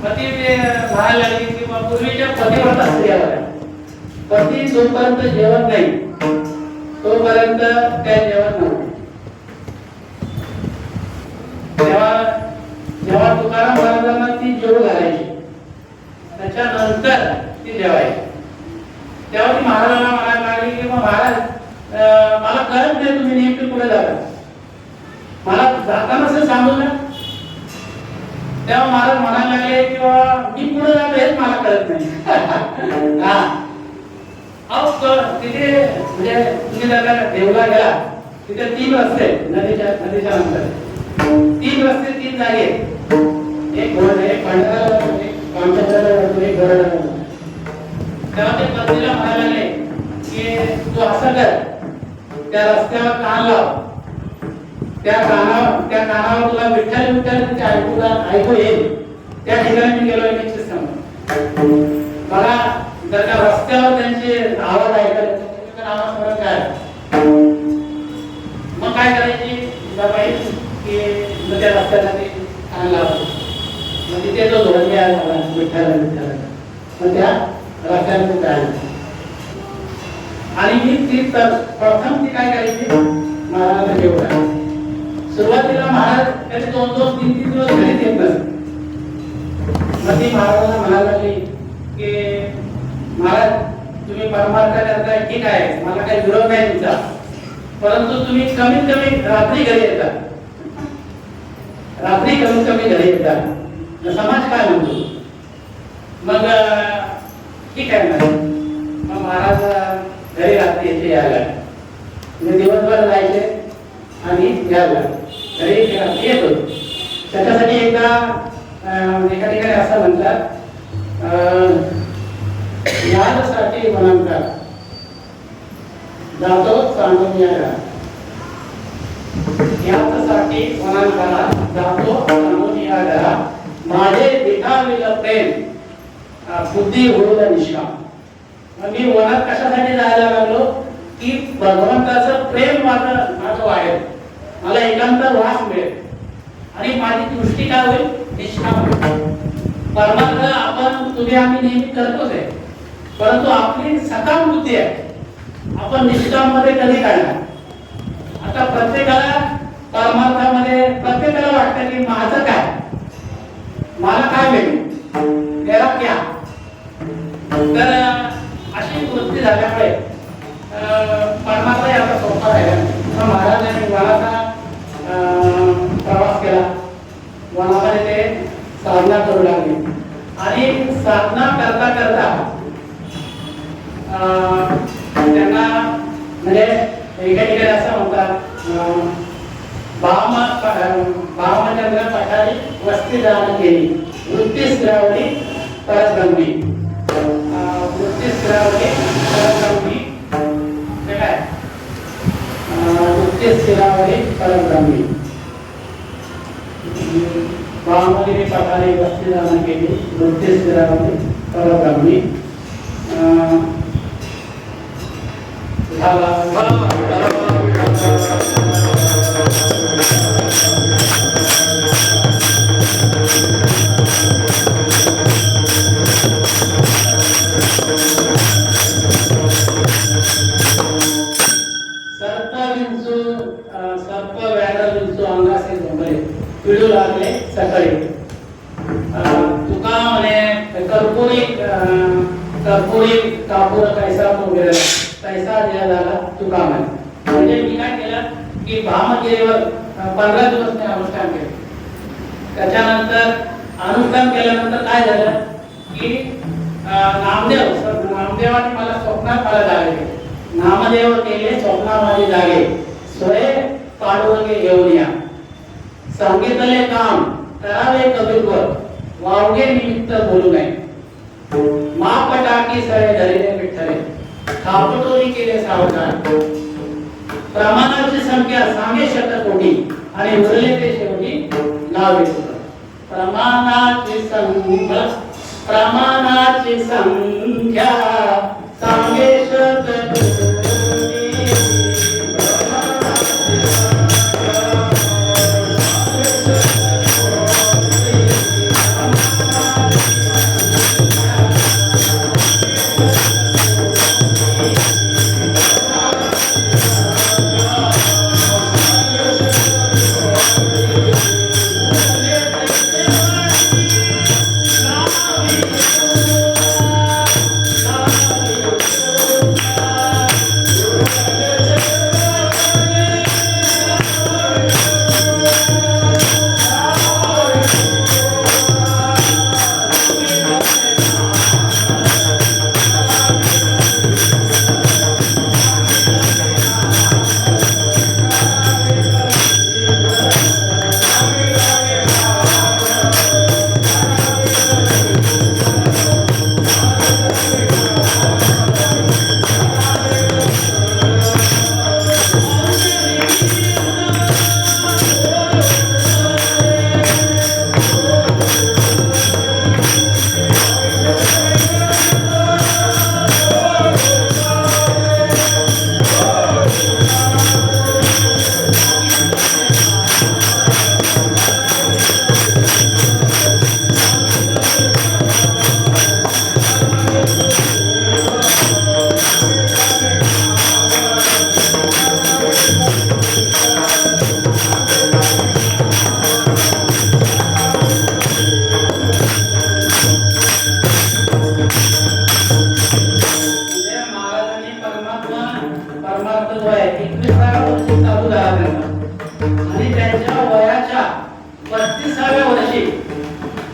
पती म्हणायला लागली की पूर्वीच्या पतिव्रता स्त्रिया होत्या, पती जोपर्यंत जेवण नाही तोपर्यंत त्या जेवण नव्हते. जेव्हा तुकाराम महाराजांना ती जेवू घालायची, त्याच्यानंतर ती जेवायची. तेव्हा ती महाराजांना म्हणायला लागली की महाराज मला कळत नाही तुम्ही नेमकी पुढे जाता, मला जाताना असं सांगू ना. तेव्हा महाराज म्हणायला लागले किंवा मी पुढे जातो हेच मला कळत नाही. हा अहो तिथे म्हणजे तुम्ही जर का देवला गेला तिथे 3 रस्ते नदीच्या नंतर 3 रस्ते 3 जागे, एक घोड एक पांढरा एक घोडा. तेव्हा ते पत्नीला म्हणायला लागले की तू असं कर, त्या रस्त्यावर कान लाव, त्या कानावर तुला विठ्ठल विठ्ठल ऐकू येईल. त्या ठिकाणी मी गेलो निश्चित सांगतो. मला जर का रस्त्यावर त्यांचे आवाज ऐकायला आवाज काय मग काय करायची की त्या रस्त्याला ते कान लावतो. मग तिथे तो धोरण आला विठ्ठल मग त्या रस्त्याने काय आणि मी ती प्रथम ती काय करायची महाराजांना जेवढा सुरुवातीला महाराज त्याचे 2-2, 3-3 दिवस घरीच येत नसत. मग ती महाराजांना म्हणायला लागली की महाराज तुम्ही परमार्थ करताय ठीक आहे, मला काही विरोध नाही तुमचा, परंतु तुम्ही कमीत कमी रात्री घरी येता, रात्री कमीत कमी घरी येता, समाज काय म्हणतो. मग ठीक आहे ना. मग महाराज घरी रात्री येथे यायला दिवसभर जायचे आणि यायला घरी येत होते. त्याच्यासाठी एकदा एका ठिकाणी असं म्हणतात यासाठी म्हणतात जातो सांगून यायला, यासाठी वनांतरात जातो सांगून यायला, माझे दिखाविल प्रेम बुद्धी होईल निष्काम. मी वनात कशासाठी जायला लागलो की भगवंताचं प्रेम माझं वाढेल, मला एकांत वास मिळेल आणि माझी दृष्टी काय होईल निष्काम. परमार्थ आपण तुम्ही आम्ही नेहमी करतोच आहे, परंतु आपली सकाम बुद्धी आहे, आपण निष्काम मध्ये कधी काढणार. आता प्रत्येकाला परमार्थामध्ये प्रत्येकाला वाटतं की माझं काय, मला काय मिळेल मेरा क्या. तर अशी वृत्ती झाल्यामुळे परमार्थ याचा सोपा राहिला. महाराजांनी वनाचा प्रवास केला, वनामध्ये ते साधना करू लागले आणि साधना करता करता त्यांना म्हणजे एका ठिकाणी असं म्हणतात भामचंद्र पठारी वस्ती दान केली, वृत्ती स्थिरावली परब्रह्मी. वृत्ती स्थिरावली परब्रह्मी काय वृत्ती स्थिरावली परब्रह्मी. भामगिरी पठारी वस्ती दान केली, वृत्ती स्थिरावली परब्रह्मी. सर्प व्याघ्र विंचू अंगासे झोंबले, पिळू लागले सकाळी. तुका म्हणे कर्पुरी कापूर कैसा वगैरे पैसा दिला झाला तुका म्हणे. म्हणजे मी काय केलं की भामगिरीवर 15 दिवस मी अनुष्ठान केलं. त्याच्यानंतर अनुष्ठान केल्यानंतर काय झालं की नामदेवाने मला स्वप्नात मला जागे, नामदेव केले स्वप्ना माझी जागे, सोय पाडुरंगे घेऊन या, सांगितले काम करावे कबीरवर, वावगे निमित्त बोलू नये, मापटाकी सळे धरिले विठ्ठले, थापटोरी केले सावधान, प्रमाणाची संख्या सांगे शतकोटी आणि उरले ते शेवटी नाव घेतलं. प्रमाणाची संख्या सांगे शतकोटी.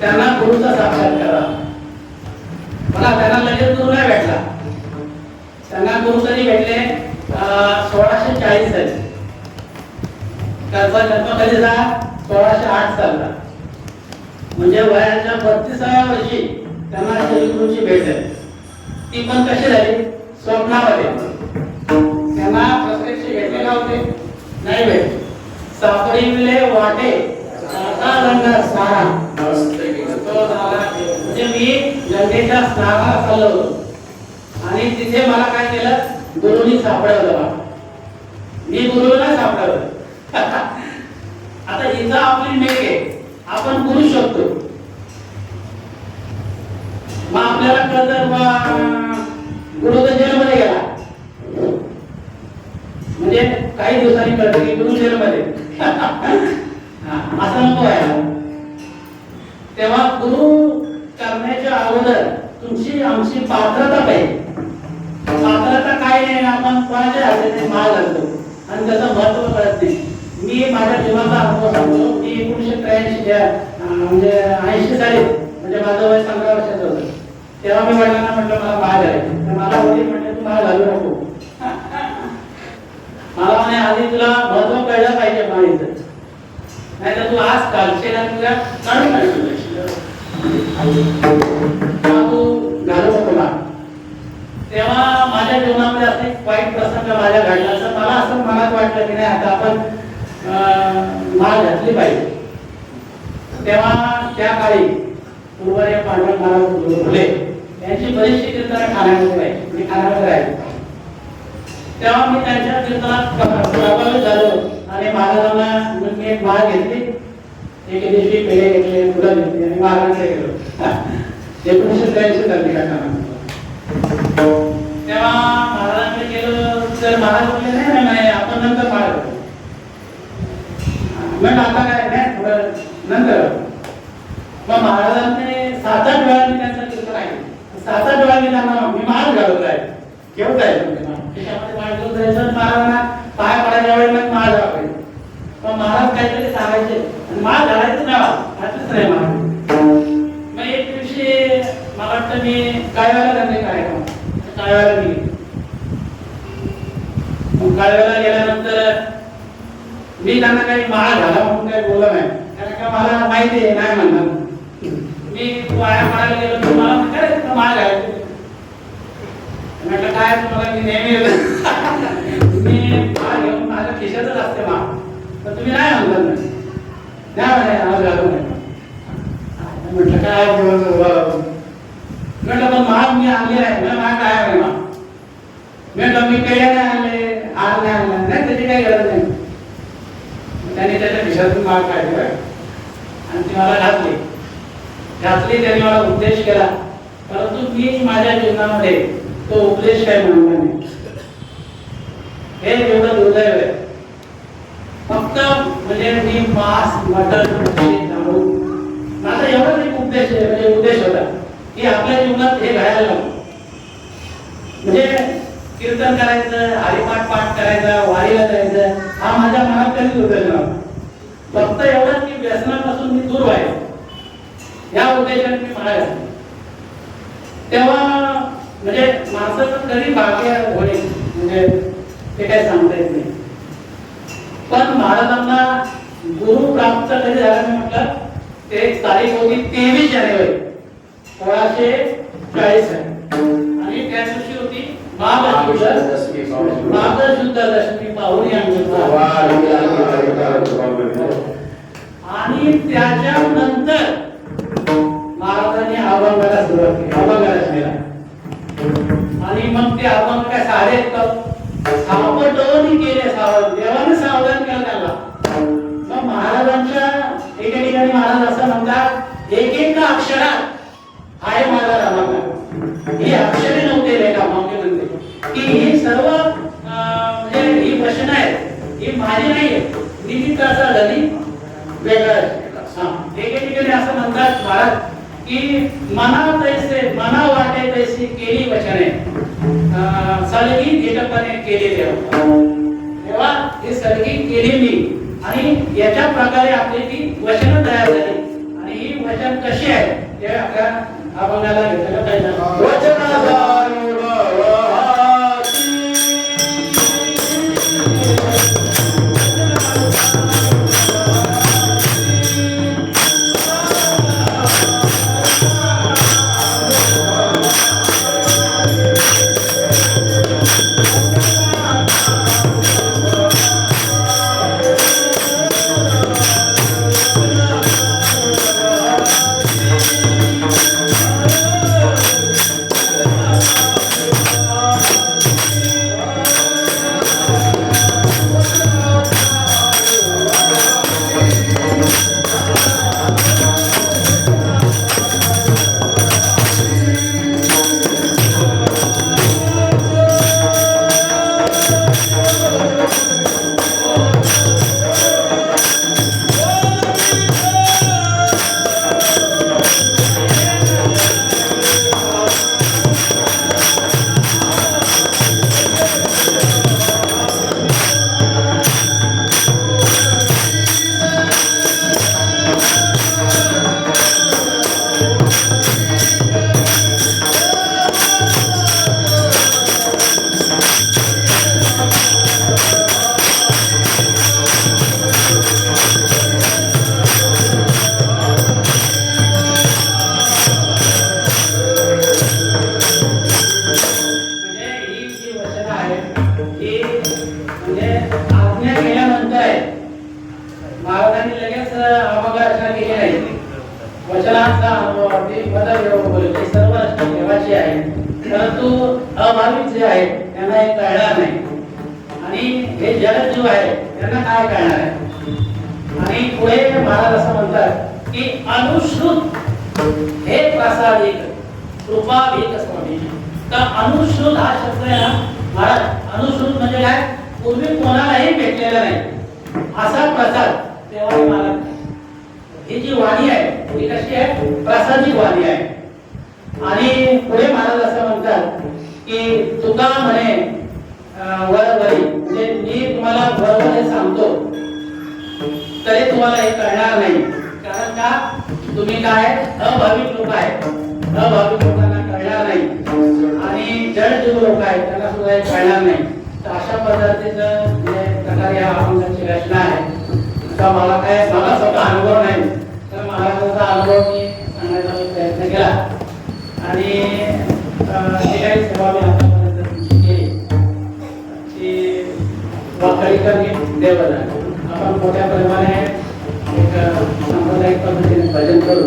त्यांना गुरुचा साक्षात्कार झाला. मला त्यांना लगेच गुरु नाही भेटला. त्यांना गुरु कधी भेटले 1640 साली. त्यांचा जन्म कधी झाला 1608 सालला. म्हणजे वयाच्या 32व्या वर्षी त्यांना श्री गुरुची भेट झाली. ती पण कशी झाली? स्वप्नामध्ये. त्यांना प्रत्यक्ष भेटले नव्हते, नाही भेट. सापडी मिले वाटे आता गंगा स्नाना. म्हणजे मी गंगेच्या स्नानाला चाललो होतो आणि तिथे मला काय केलं, गुरुनी सापडवलं मला. मी गुरुला नाही सापडवलं. आता इथं आपली मेक आहे, आपण गुरु शकतो. मग आपल्याला कळतं गुरु तर जेलमध्ये गेला, म्हणजे काही दिवसांनी कळतं की गुरु जेलमध्ये. असं नको व्हायला. तेव्हा गुरु करण्याच्या अगोदर तुमची आमची पात्रता पाहिजे. पात्रता काय नाही, आपण कोणाच्या हाताने माळ घालतो आणि त्याचं महत्व कळत नाही. मी माझ्या जीवनाचा अनुभव सांगतो. मी 1983 म्हणजे 80 साली, म्हणजे माझं वय 15 वर्षाचं होतं, तेव्हा मी वडिलांना म्हटलं मला माळ घालायची. तर मला वडील म्हटले तू माळ घालू नको. मला म्हणे आधी तुला महत्व कळलं पाहिजे माळीचं, नाही तर तू आज कालचे ना तुला काढून तू घालू नको माळ. तेव्हा माझ्या जीवनामध्ये असे वाईट प्रसंग माझ्या घडला, तर मला असं मनात वाटलं की नाही आता आपण माळ घातली पाहिजे. तेव्हा त्या काळी पूर्वरे पांडुरंग महाराज फुले यांची बरीचशी कीर्तनं ठाण्यामध्ये राहायची, मी ठाण्यामध्ये राहायचो. तेव्हा मी त्यांच्या कीर्तनात प्रभावित झालो आणि महाराजांना मी एक माळ घेतली. एके दिवशी पेढे घेतले, फुलं घेतली आणि महाराजांकडे गेलो. 1983 साली तेव्हा महाराजांकडे गेलो तर महाराज बोलले नाही नाही आपण नंतर माळ घालू. म्हणलं आता काय नाही थोडं नंतर. मग महाराजांनी 7-8 वेळा मी त्यांचं कीर्तन ऐकलं. 7-8 वेळा मी त्यांना मी माळ घालत आहे, घेऊन जायचं त्याच्यामध्ये माळ घेऊन जायचं. महाराजांना पाय पडायच्या वेळेला माळ घालायची. मग महाराज काहीतरी सांगायचे आणि माळ घालायचं नाही, घातलीच नाही माळ. मग एक दिवशी मला वाटतं मी काळव्याला त्यांनी कार्यक्रम काळव्याला गेली. काळव्याला गेल्यानंतर मी त्यांना काही माळ घाला म्हणून काही बोललं नाही, कारण का मला माहिती आहे नाही म्हणणार. मी पाया पडायला गेलो तर मला काय माळ घालायची. म्हटलं काय तुम्हाला मी नेहमी मी माळ घेऊन माझ्या खिशातच असते माळ, तर तुम्ही नाही म्हणतात नाही म्हणे आज घालू नये. म्हटलं काय म्हटलं पण माळ मी आणली नाही. मला माळ काय म्हणे माळ म्हटलं मी पेढ्या नाही आणले, हार नाही आणला, नाही त्याची काही गरज नाही. त्याने त्याच्या खिशातून माळ काढली आणि ती मला घातली. त्यांनी मला उपदेश केला, परंतु मी माझ्या जीवनामध्ये तो उपदेश काय म्हणला नाही. हे एवढं दुर्दैव आहे. फक्त म्हणजे मी मांस मटण दारू माझा एवढाच एक उपदेश आहे, म्हणजे उद्देश होता की आपल्या जीवनात हे घडायला नको. म्हणजे कीर्तन करायचं, हरिपाठ पाठ करायचा, वारीला जायचं, हा माझ्या मनात कधीच उद्देश नव्हता. फक्त एवढंच की व्यसनापासून मी दूर व्हायचं या उद्देशाने मी माळ घातली. तेव्हा म्हणजे माणसाचं कधी भाग्य होईल म्हणजे ते काही सांगता येत नाही. पण महाराजांना गुरु प्राप्त कधी झाला मी म्हटलं ते तारीख होती 23 जानेवारी 1640 आणि त्या दिवशी होती माघ शुद्ध दशमी पाहुणी आणि त्याच्यानंतर महाराजांनी अभंगाला सुरुवात केली, अभंगाला केला. आणि मग ते अभंग काय सारे सावटवणी केले, देवाने सावधान केलं त्याला. मग महाराजांच्या एके ठिकाणी महाराज असं म्हणतात एक अक्षरात आहे माझा अभंग. ही अक्षरे नव्हते लेखा मागे म्हणते की ही सर्व म्हणजे ही वचन आहेत, ही माझी नाही आहे, निमित्ताचा धनी वेगळा. एके ठिकाणी असं म्हणतात महाराज की मना वाटे तैसे केली वचने सलगी धीटपणे केली तेव्हा ही सलगी केली मी आणि याच्या प्रकारे आपली ती वचन तयार झाली आणि ही वचन कशी आहे ते आपल्या अभंगाला घेतलं पाहिजे. महाराजांनी लगेच अवघा रचना केली नाही. वचनाचा अनुभव ते बदल बोलले सर्व देवाची आहे, परंतु अभाविक जे आहे त्यांना हे कळणार नाही आणि हे जलद जीव आहे त्यांना काय कळणार आहे. आणि पुढे महाराज असं म्हणतात की अनुश्रुत हे प्रसादिक कृपा भीत स्वामी. तर अनुश्रुत हा शब्द आहे ना महाराज, अनुश्रुत म्हणजे काय, पूर्वी कोणालाही भेटलेला नाही असा प्रसाद तेव्हा महाराज. ही जी वाणी आहे ही कशी आहे, प्रसादिक वाणी आहे. आणि पुढे महाराज असं म्हणतात की तुका म्हणे वरवरी, म्हणजे मी तुम्हाला वरवरी सांगतो तरी तुम्हाला हे कळणार नाही. कारण का, तुम्ही काय अभाविक लोक आहेत, अभाविक लोकांना कळणार नाही आणि जड जीव लोक आहेत त्यांना सुद्धा हे कळणार नाही. तर अशा पद्धतीचं जे प्रकारे या अभंगाची रचना आहे. आता मला स्वतः अनुभव नाही, तर महाराजांचा अनुभव मी सांगण्याचा प्रयत्न केला आणि जी काही सेवा मी आतापर्यंत तुमची केली ती वाकळीकर देवदान. आपण मोठ्या प्रमाणे एक सांप्रदायिक पद्धतीने भजन करू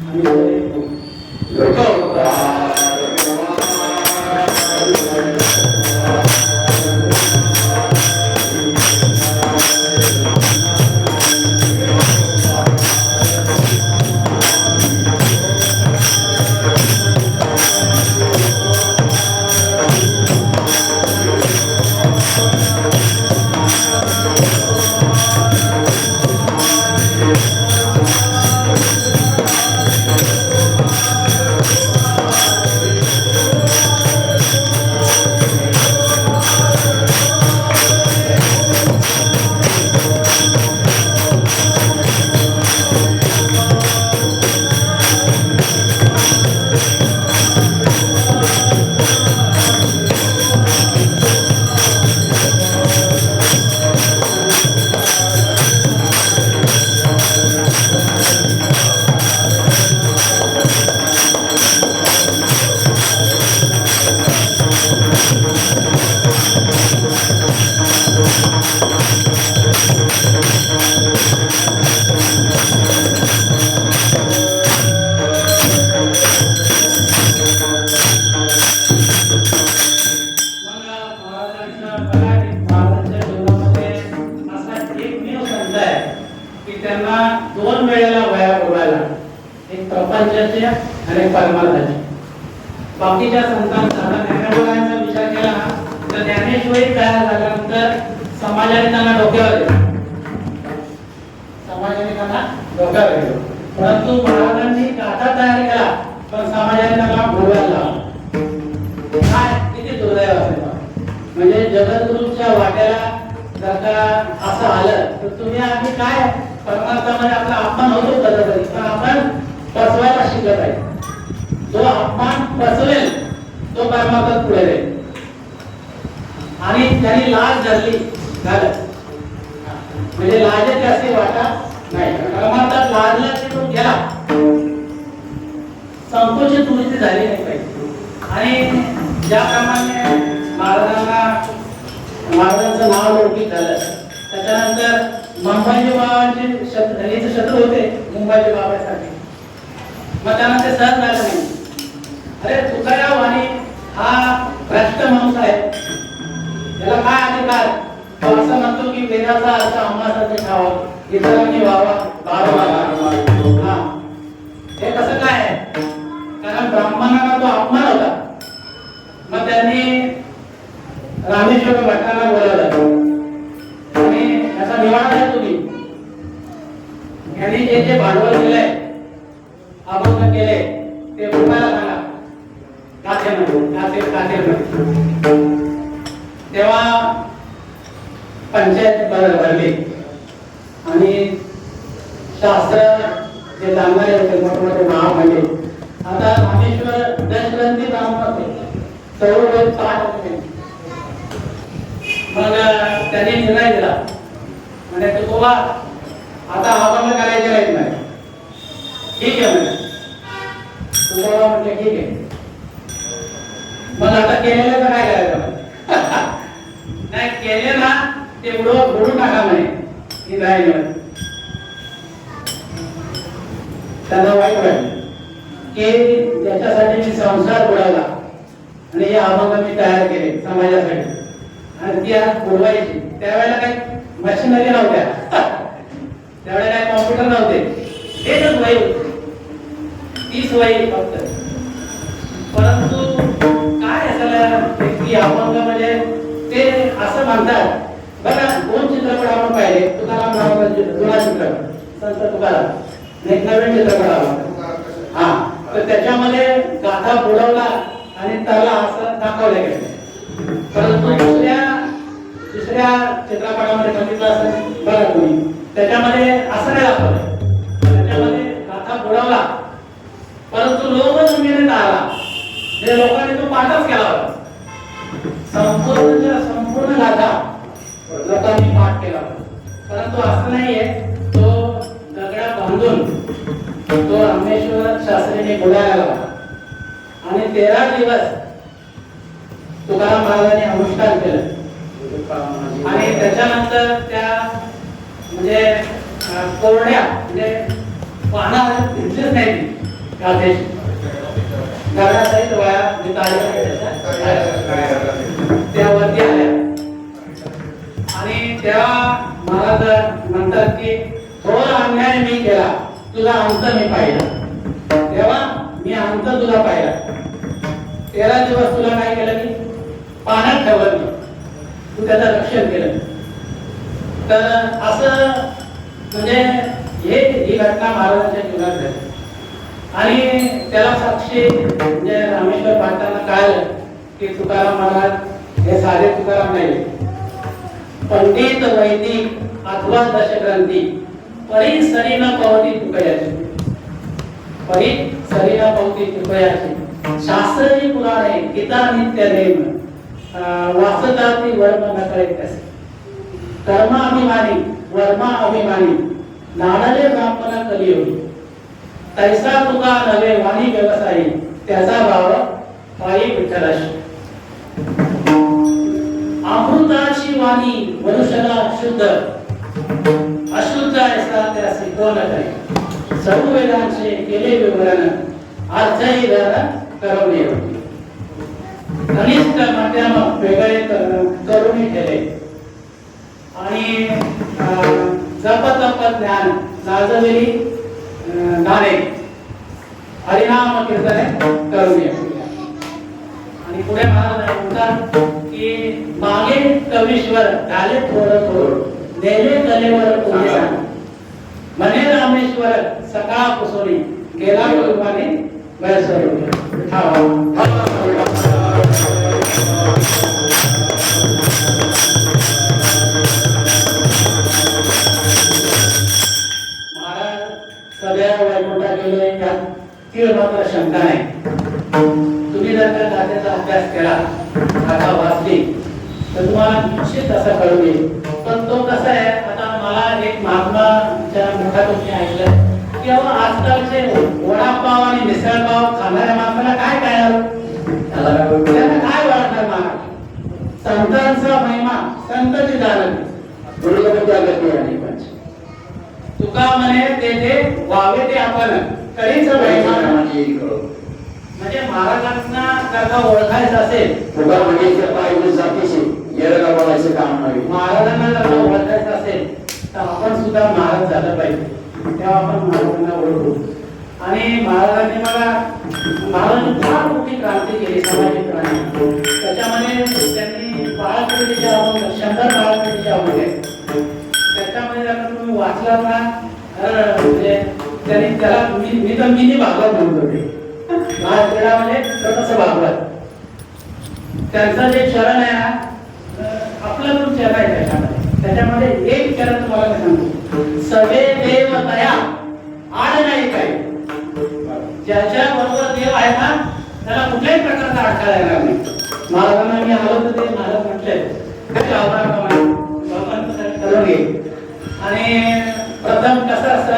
आणि दोन वेळेला वया बोलायला, एक प्रपंचाच्या आणि परमार्थाची. बाकीच्या संतांचा ज्ञानेश्वरांचा विचार केला तर ज्ञानेश्वरी तयार झाल्यानंतर समाजाने त्यांना डोक्यावर घेतलं, समाजाने त्यांना डोक्यावर घेतलं. परंतु महाराजांनी गाथा तयार केला पण समाजाने त्यांना बोलवायला लावलं. काय किती दुर्दैव असेल. म्हणजे जगद्गुरूच्या वाट्याला जर का असं आलं तर तुम्ही आम्ही काय परमार्थामध्ये आपला अपमान होतो कधीतरी, पण आपण पचवायला शिकलं पाहिजे. जो अपमान पचवेल तो परमार्थात पुढे जाईल. आणि त्यांनी लाज धरली झालं, म्हणजे लाजेची अशी वाटा नाही. परमार्थात लाजला की तो गेला, संकोचित वृत्ती झाली नाही पाहिजे. आणि ज्याप्रमाणे महाराजांचं नाव लौकिक झालं, त्याच्यानंतर मुंबाजी बाबांचे शत्रू होते, मुंबाजी बाबासाठी. मग त्यांना ते सहन झालं नाही. अरे तुकाराम आणि हा भ्रष्ट माणूस आहे, त्याला काय अधिकार? तो असं म्हणतो की वेदाचा अर्थ आम्हासाठी ठावा, इतरांनी व्हावा हा, हे कसं काय आहे? कारण ब्राह्मणांना तो अपमान होता. मग त्यांनी रामेश्वर भट्टांना बोलावलं आणि त्याचा निवाडा द्या तुम्ही. यांनी जे जे भांडवल दिलंय, अभंग केले, ते रुपयाला सांगा काचेमध्ये. तेव्हा पंचायत भरली आणि शास्त्र जे जाणणारे होते मोठमोठे नाव म्हणजे आता रामेश्वर दशग्रंथी ब्राह्मण होते, सर्व पाठ होते. मग त्यांनी निर्णय दिला, म्हणजे तुकोबा आता अभंग करायचे नाही. ठीक आहे म्हणजे तुकोबा म्हणजे ठीक आहे. मग आता केलेलं तर काय करायचं? नाही केले ना ते बुडून टाका म्हणे, ही राहिली. त्यांना वाईट वाटलं की त्याच्यासाठी मी संसार बुडावला आणि हे अभंग मी तयार केले समाजासाठी, आणि ती आज बुडवायची. त्यावेळेला काही मशिनरी नव्हत्या, त्यावेळेला काही कॉम्प्युटर नव्हते, हेच वही होती, तीच वही फक्त. परंतु काय झालं की अभंग म्हणजे ते असं म्हणतात बघा. 2 चित्रपट आपण पाहिले, तुकाराम जुना चित्रपट संत तुकाराम, एक नवीन चित्रपट आला हा, तर त्याच्यामध्ये गाथा बुडवला आणि त्याला असं दाखवलं गेलं. परंतु दुसऱ्या चित्रपटामध्ये बघितलं असेल बघा तुम्ही, त्याच्यामध्ये असं नाही दाखवलं. त्याच्यामध्ये गाथा बुडवला परंतु लोकसंगीत आला, जे लोकांनी तो पाठच केला होता. संपूर्ण गाथा लोकांनी पाठ केला, परंतु असं नाहीये. तो दगडा बांधून तो रामेश्वर शास्त्रीने बोलायला लावला आणि 13 दिवस तुकाराम महाराजांनी अनुष्ठान केलं. आणि त्याच्यानंतर त्या म्हणजे कोरड्या म्हणजे पाना घेतलीच नाही गाथेची, दगडासहित वया त्यावरती आल्या. आणि तेव्हा महाराज म्हणतात की थोडा अन्याय मी केला, तुझा अंत मी पाहिला. तेव्हा मी अंत तुला पाहिला. 13 दिवस तुला काय केलं की पाण्यात ठेवलं, तू त्याचं रक्षण केलं. तर असं म्हणजे ही घटना महाराजांच्या जीवनात झाली. आणि त्याला साक्षी म्हणजे रामेश्वर पाटलांना कळालं की तुकाराम महाराज हे साधे तुकाराम नाही, पंडित वैदिक अथवा दशग्रंथी परी सरी न पवती तुकयाची, परी सरी न पवती तुकयाची, शास्त्री पुराणे गीता नित्य नेम वासताती वर्म न कळे तसे, कर्माभिमानी वर्मा अभिमानी नाडले ब्राह्मण कलियुगी, तैसा तुका नवे वाणी व्यवसायी त्याचा भाव पायी विठ्ठलाशी. अमृताची वाणी मनुष्याला शुद्ध अशुद्ध ऐसा त्यासी कोण करे, सर्व वेदांचे केले विवरण अर्थही करवणे, कनिष्ठ मध्यम वेगळे करून ठेले. आणि जप तप ज्ञान लाजविली नाणे हरिनाम कीर्तने करूया. आणि पुढे महाराज म्हणतात की मागे कवीश्वर झाले थोडं थोडं नेले कलेवर कोणी सांग, म्हणे रामेश्वर सकाळपासून गेला कुलपाने बैसवले. की मात्र शंका नाही. तुम्ही जर का गाथेचा अभ्यास केला, गाथा वाचली तर तुम्हाला निश्चित असं कळून येईल. पण तो कसा आहे, आता मला एक महात्माच्या मुखातून मी ऐकलं की आजकालचे वडापाव आणि मिसळपाव खाणाऱ्या माणसाला काय कळणार, त्यांना काय वाटणार महाराज. संतांचा महिमा संतची जाणती तुका म्हणे ते वावे ते आपण कधीच महिमा. म्हणजे महाराजांना जर का ओळखायचं असेल, महाराजांना जर का ओळखायचं असेल तर आपण सुद्धा महाराज झालं पाहिजे. तेव्हा आपण महाराजांना ओळखू. आणि महाराजांनी महाराजांनी फार मोठी क्रांती केली सामाजिक क्रांती. त्याच्यामध्ये त्यांनी बाळापिढीचे अभंग, 100 बाळापिढीचे अभंग आहेत. त्याच्यामध्ये जर तुम्ही वाचलात ना, म्हणजे त्यांनी त्याला मी तर मिनी भागवत म्हणत होते. बाळापिढा म्हणजे तसं भागवत. त्यांचं जे चरण आहे ना, आपलं पण चरण आहे त्याच्यामध्ये एक चरण तुम्हाला मी सांगतो, सवे देव तया आड नाही काही. ज्याच्या बरोबर देव आहे ना त्याला कुठल्याही प्रकारचा अडथळा येणार नाही. महाराजांना मी आलो तर ते महाराज म्हटले करून घे. आणि प्रथम कसं असतं,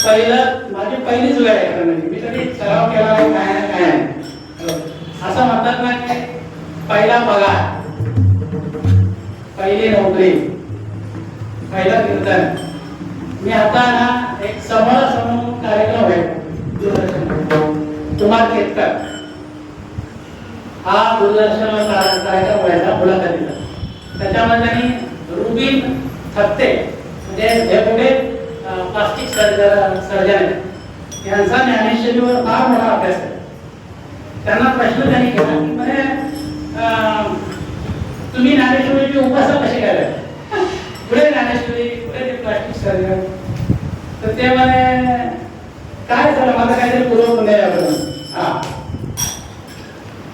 पहिलं माझी पहिलीच वेळ आहे, मी कधी सराव केला नाही, काय नाही. असं म्हणतात ना की पहिला पगार, पहिली नोकरी, पहिला कीर्तन. मी आता ना एक समूह कार्यक्रम आहे कुमार केतकर, हा दूरदर्शन कार्यक्रम व्हायचा मुलाखतीचा. त्याच्यामध्ये त्यांनी रुबीन थत्ते म्हणजे हे पुढे प्लास्टिक सर्जन यांचा ज्ञानेश्वरीवर फार मोठा अभ्यास आहे. त्यांना प्रश्न त्यांनी केला की म्हणजे तुम्ही ज्ञानेश्वरीची उपासना कशी करायला, पुढे ज्ञानेश्वरी पुढे ते प्लास्टिक सर्जन. तर ते म्हणे काय झालं, माझं काहीतरी पूर्व नाही आपण.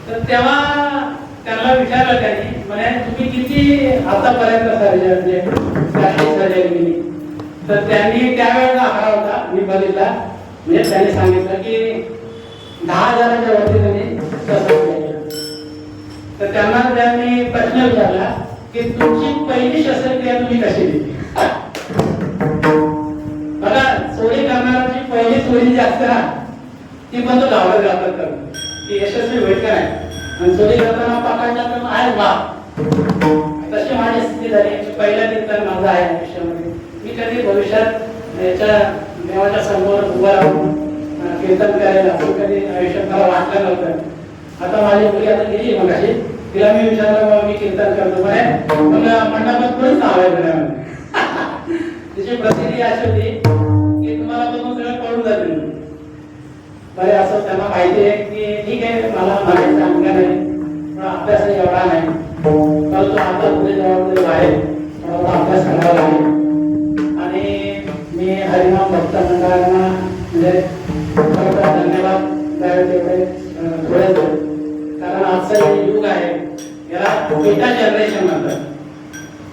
तर तेव्हा त्यांना विचारलं त्यांनी, म्हणे तुम्ही किती आतापर्यंत सर्जन म्हणजे प्लास्टिक सर्जन केली. तर त्यांनी त्यावेळेला आकडा होता मी बघितला, म्हणजे त्यांनी सांगितलं की 10,000च्या वरती त्यांनी शस्त्रक्रिया. तर त्यांना त्यांनी प्रश्न विचारला की तुमची पहिली शस्त्रक्रिया तुम्ही कशी दिली. बघा, चोरी करणाऱ्याची पहिली चोरी जी असते ना ती पण तो गावात जातात ती यशस्वी होईल का नाही. आणि चोरी करताना पकडला तर आहे बाप. तशी माझी स्थिती झाली. पहिला कीर्तन माझं आहे आयुष्यामध्ये. मी कधी भविष्यात याच्या देवाच्या समोर उभं राहून कीर्तन करायला असं कधी आयुष्यात मला वाटलं नव्हतं. आता माझी मुली आता गेली मग अशी, तिला मी विचारलं मी कीर्तन करतो म्हणे, मंडपात कोणीच आवाज. तिची प्रसिद्धी अशी होती की तुम्हाला बघून सगळं कळून जातील. बरे असं त्यांना माहिती आहे की ठीक आहे, मला मागायचं अंगा नाही, पण अभ्यास एवढा नाही, परंतु आता पुढे जबाबदारी आहे, थोडा अभ्यास करावा लागेल. आणि मी हरिनाम भक्त मंडळांना म्हणजे धन्यवाद द्यावे तेवढे थोडे, कारण आजचं जे युग आहे याला बेटा जनरेशन म्हणतात.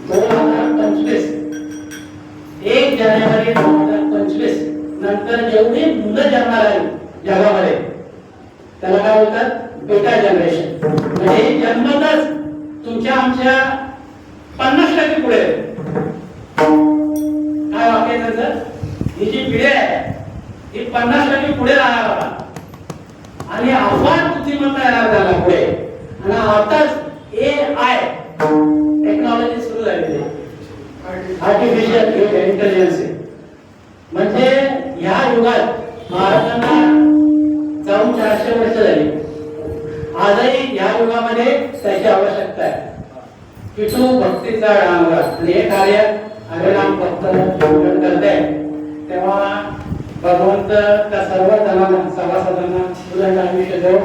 2025 1 जानेवारी 2025 नंतर जेवढी मुलं जन्माला आली जगामध्ये त्याला काय बोलतात, बेटा जनरेशन. म्हणजे जन्मतच तुमच्या आमच्या 50% पुढे. काय वाक्य त्याचं, ही जी पिढी आहे ही 50% पुढे राहणार होता. आणि अफाट बुद्धिमत्ता येणार झाला पुढे. आणि आताच AI टेक्नॉलॉजी सुरू झालेली आहे, आर्टिफिशियल इंटेलिजन्स. म्हणजे ह्या युगात महाराजांना जाऊन 400 वर्ष झाली. आजही ह्या युगामध्ये त्याची आवश्यकता आहे. विठू भक्तीचा डांगरा आणि हे कार्य हरिनाम भक्त करते तेव्हा भगवंत त्या सर्व जणांना सभासदांना उदंड आयुष्य देव.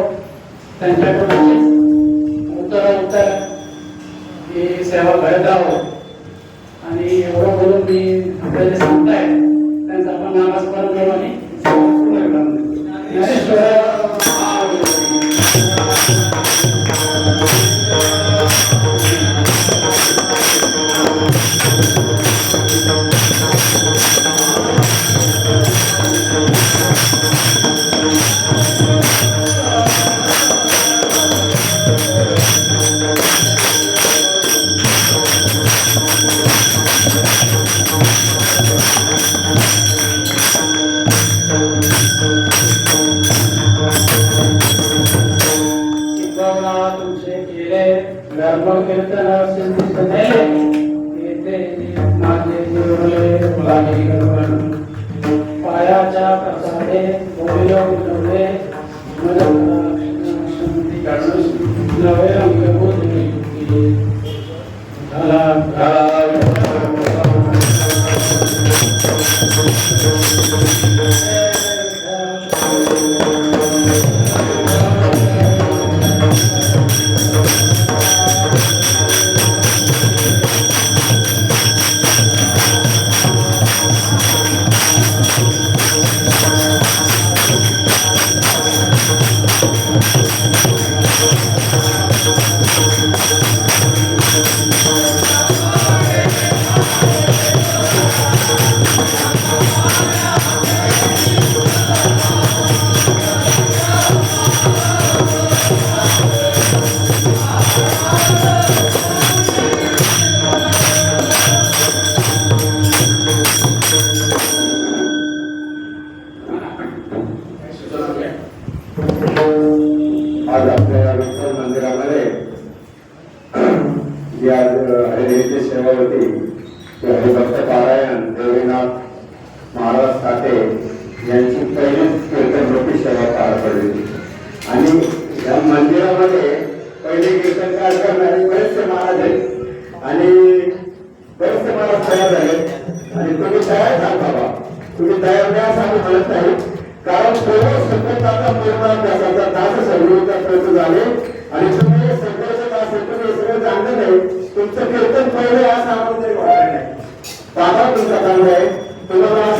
त्यांच्याकडून उत्तर ही सेवा घडत राहो. आणि एवढं बोलून मी आपल्याला सांगताय त्यांचा आपण नामस्मरण करू आणि शिकवला तुमचे केले धर्म कीर्तन सिद्धिसने येथे माझे जीवले फुलाने गणपण पायाच्या प्रसादे बोलियो नवे नवे रंग बोधले आज आपल्या विठ्ठल मंदिरामध्ये जी आज हरिदेवीची सेवा होती ती हरिभक्त पारायण देवीनाथ महाराज साठे यांची पहिलीच कीर्तनरूपी सेवा पार पडली. आणि या मंदिरामध्ये पहिले कीर्तनकार करणारे बरेचसे महाराज आहेत आणि बरेचसे महाराज तयार झाले. आणि तुम्ही तयार झाला बाबा, तुम्ही तयार द्या असं आम्ही म्हणत नाही, कारण सर्व संकटाचा पूर्ण अभ्यासाचा दास सर्वचा प्रयत्न झाले. आणि तुम्ही संकटाचं दास तुम्ही सगळं जाणलं नाही, तुमचं कीर्तन पहिले असं आम्हाला तरी वाटत नाही. बाबा तुमचा चांगला आहे, तुम्हाला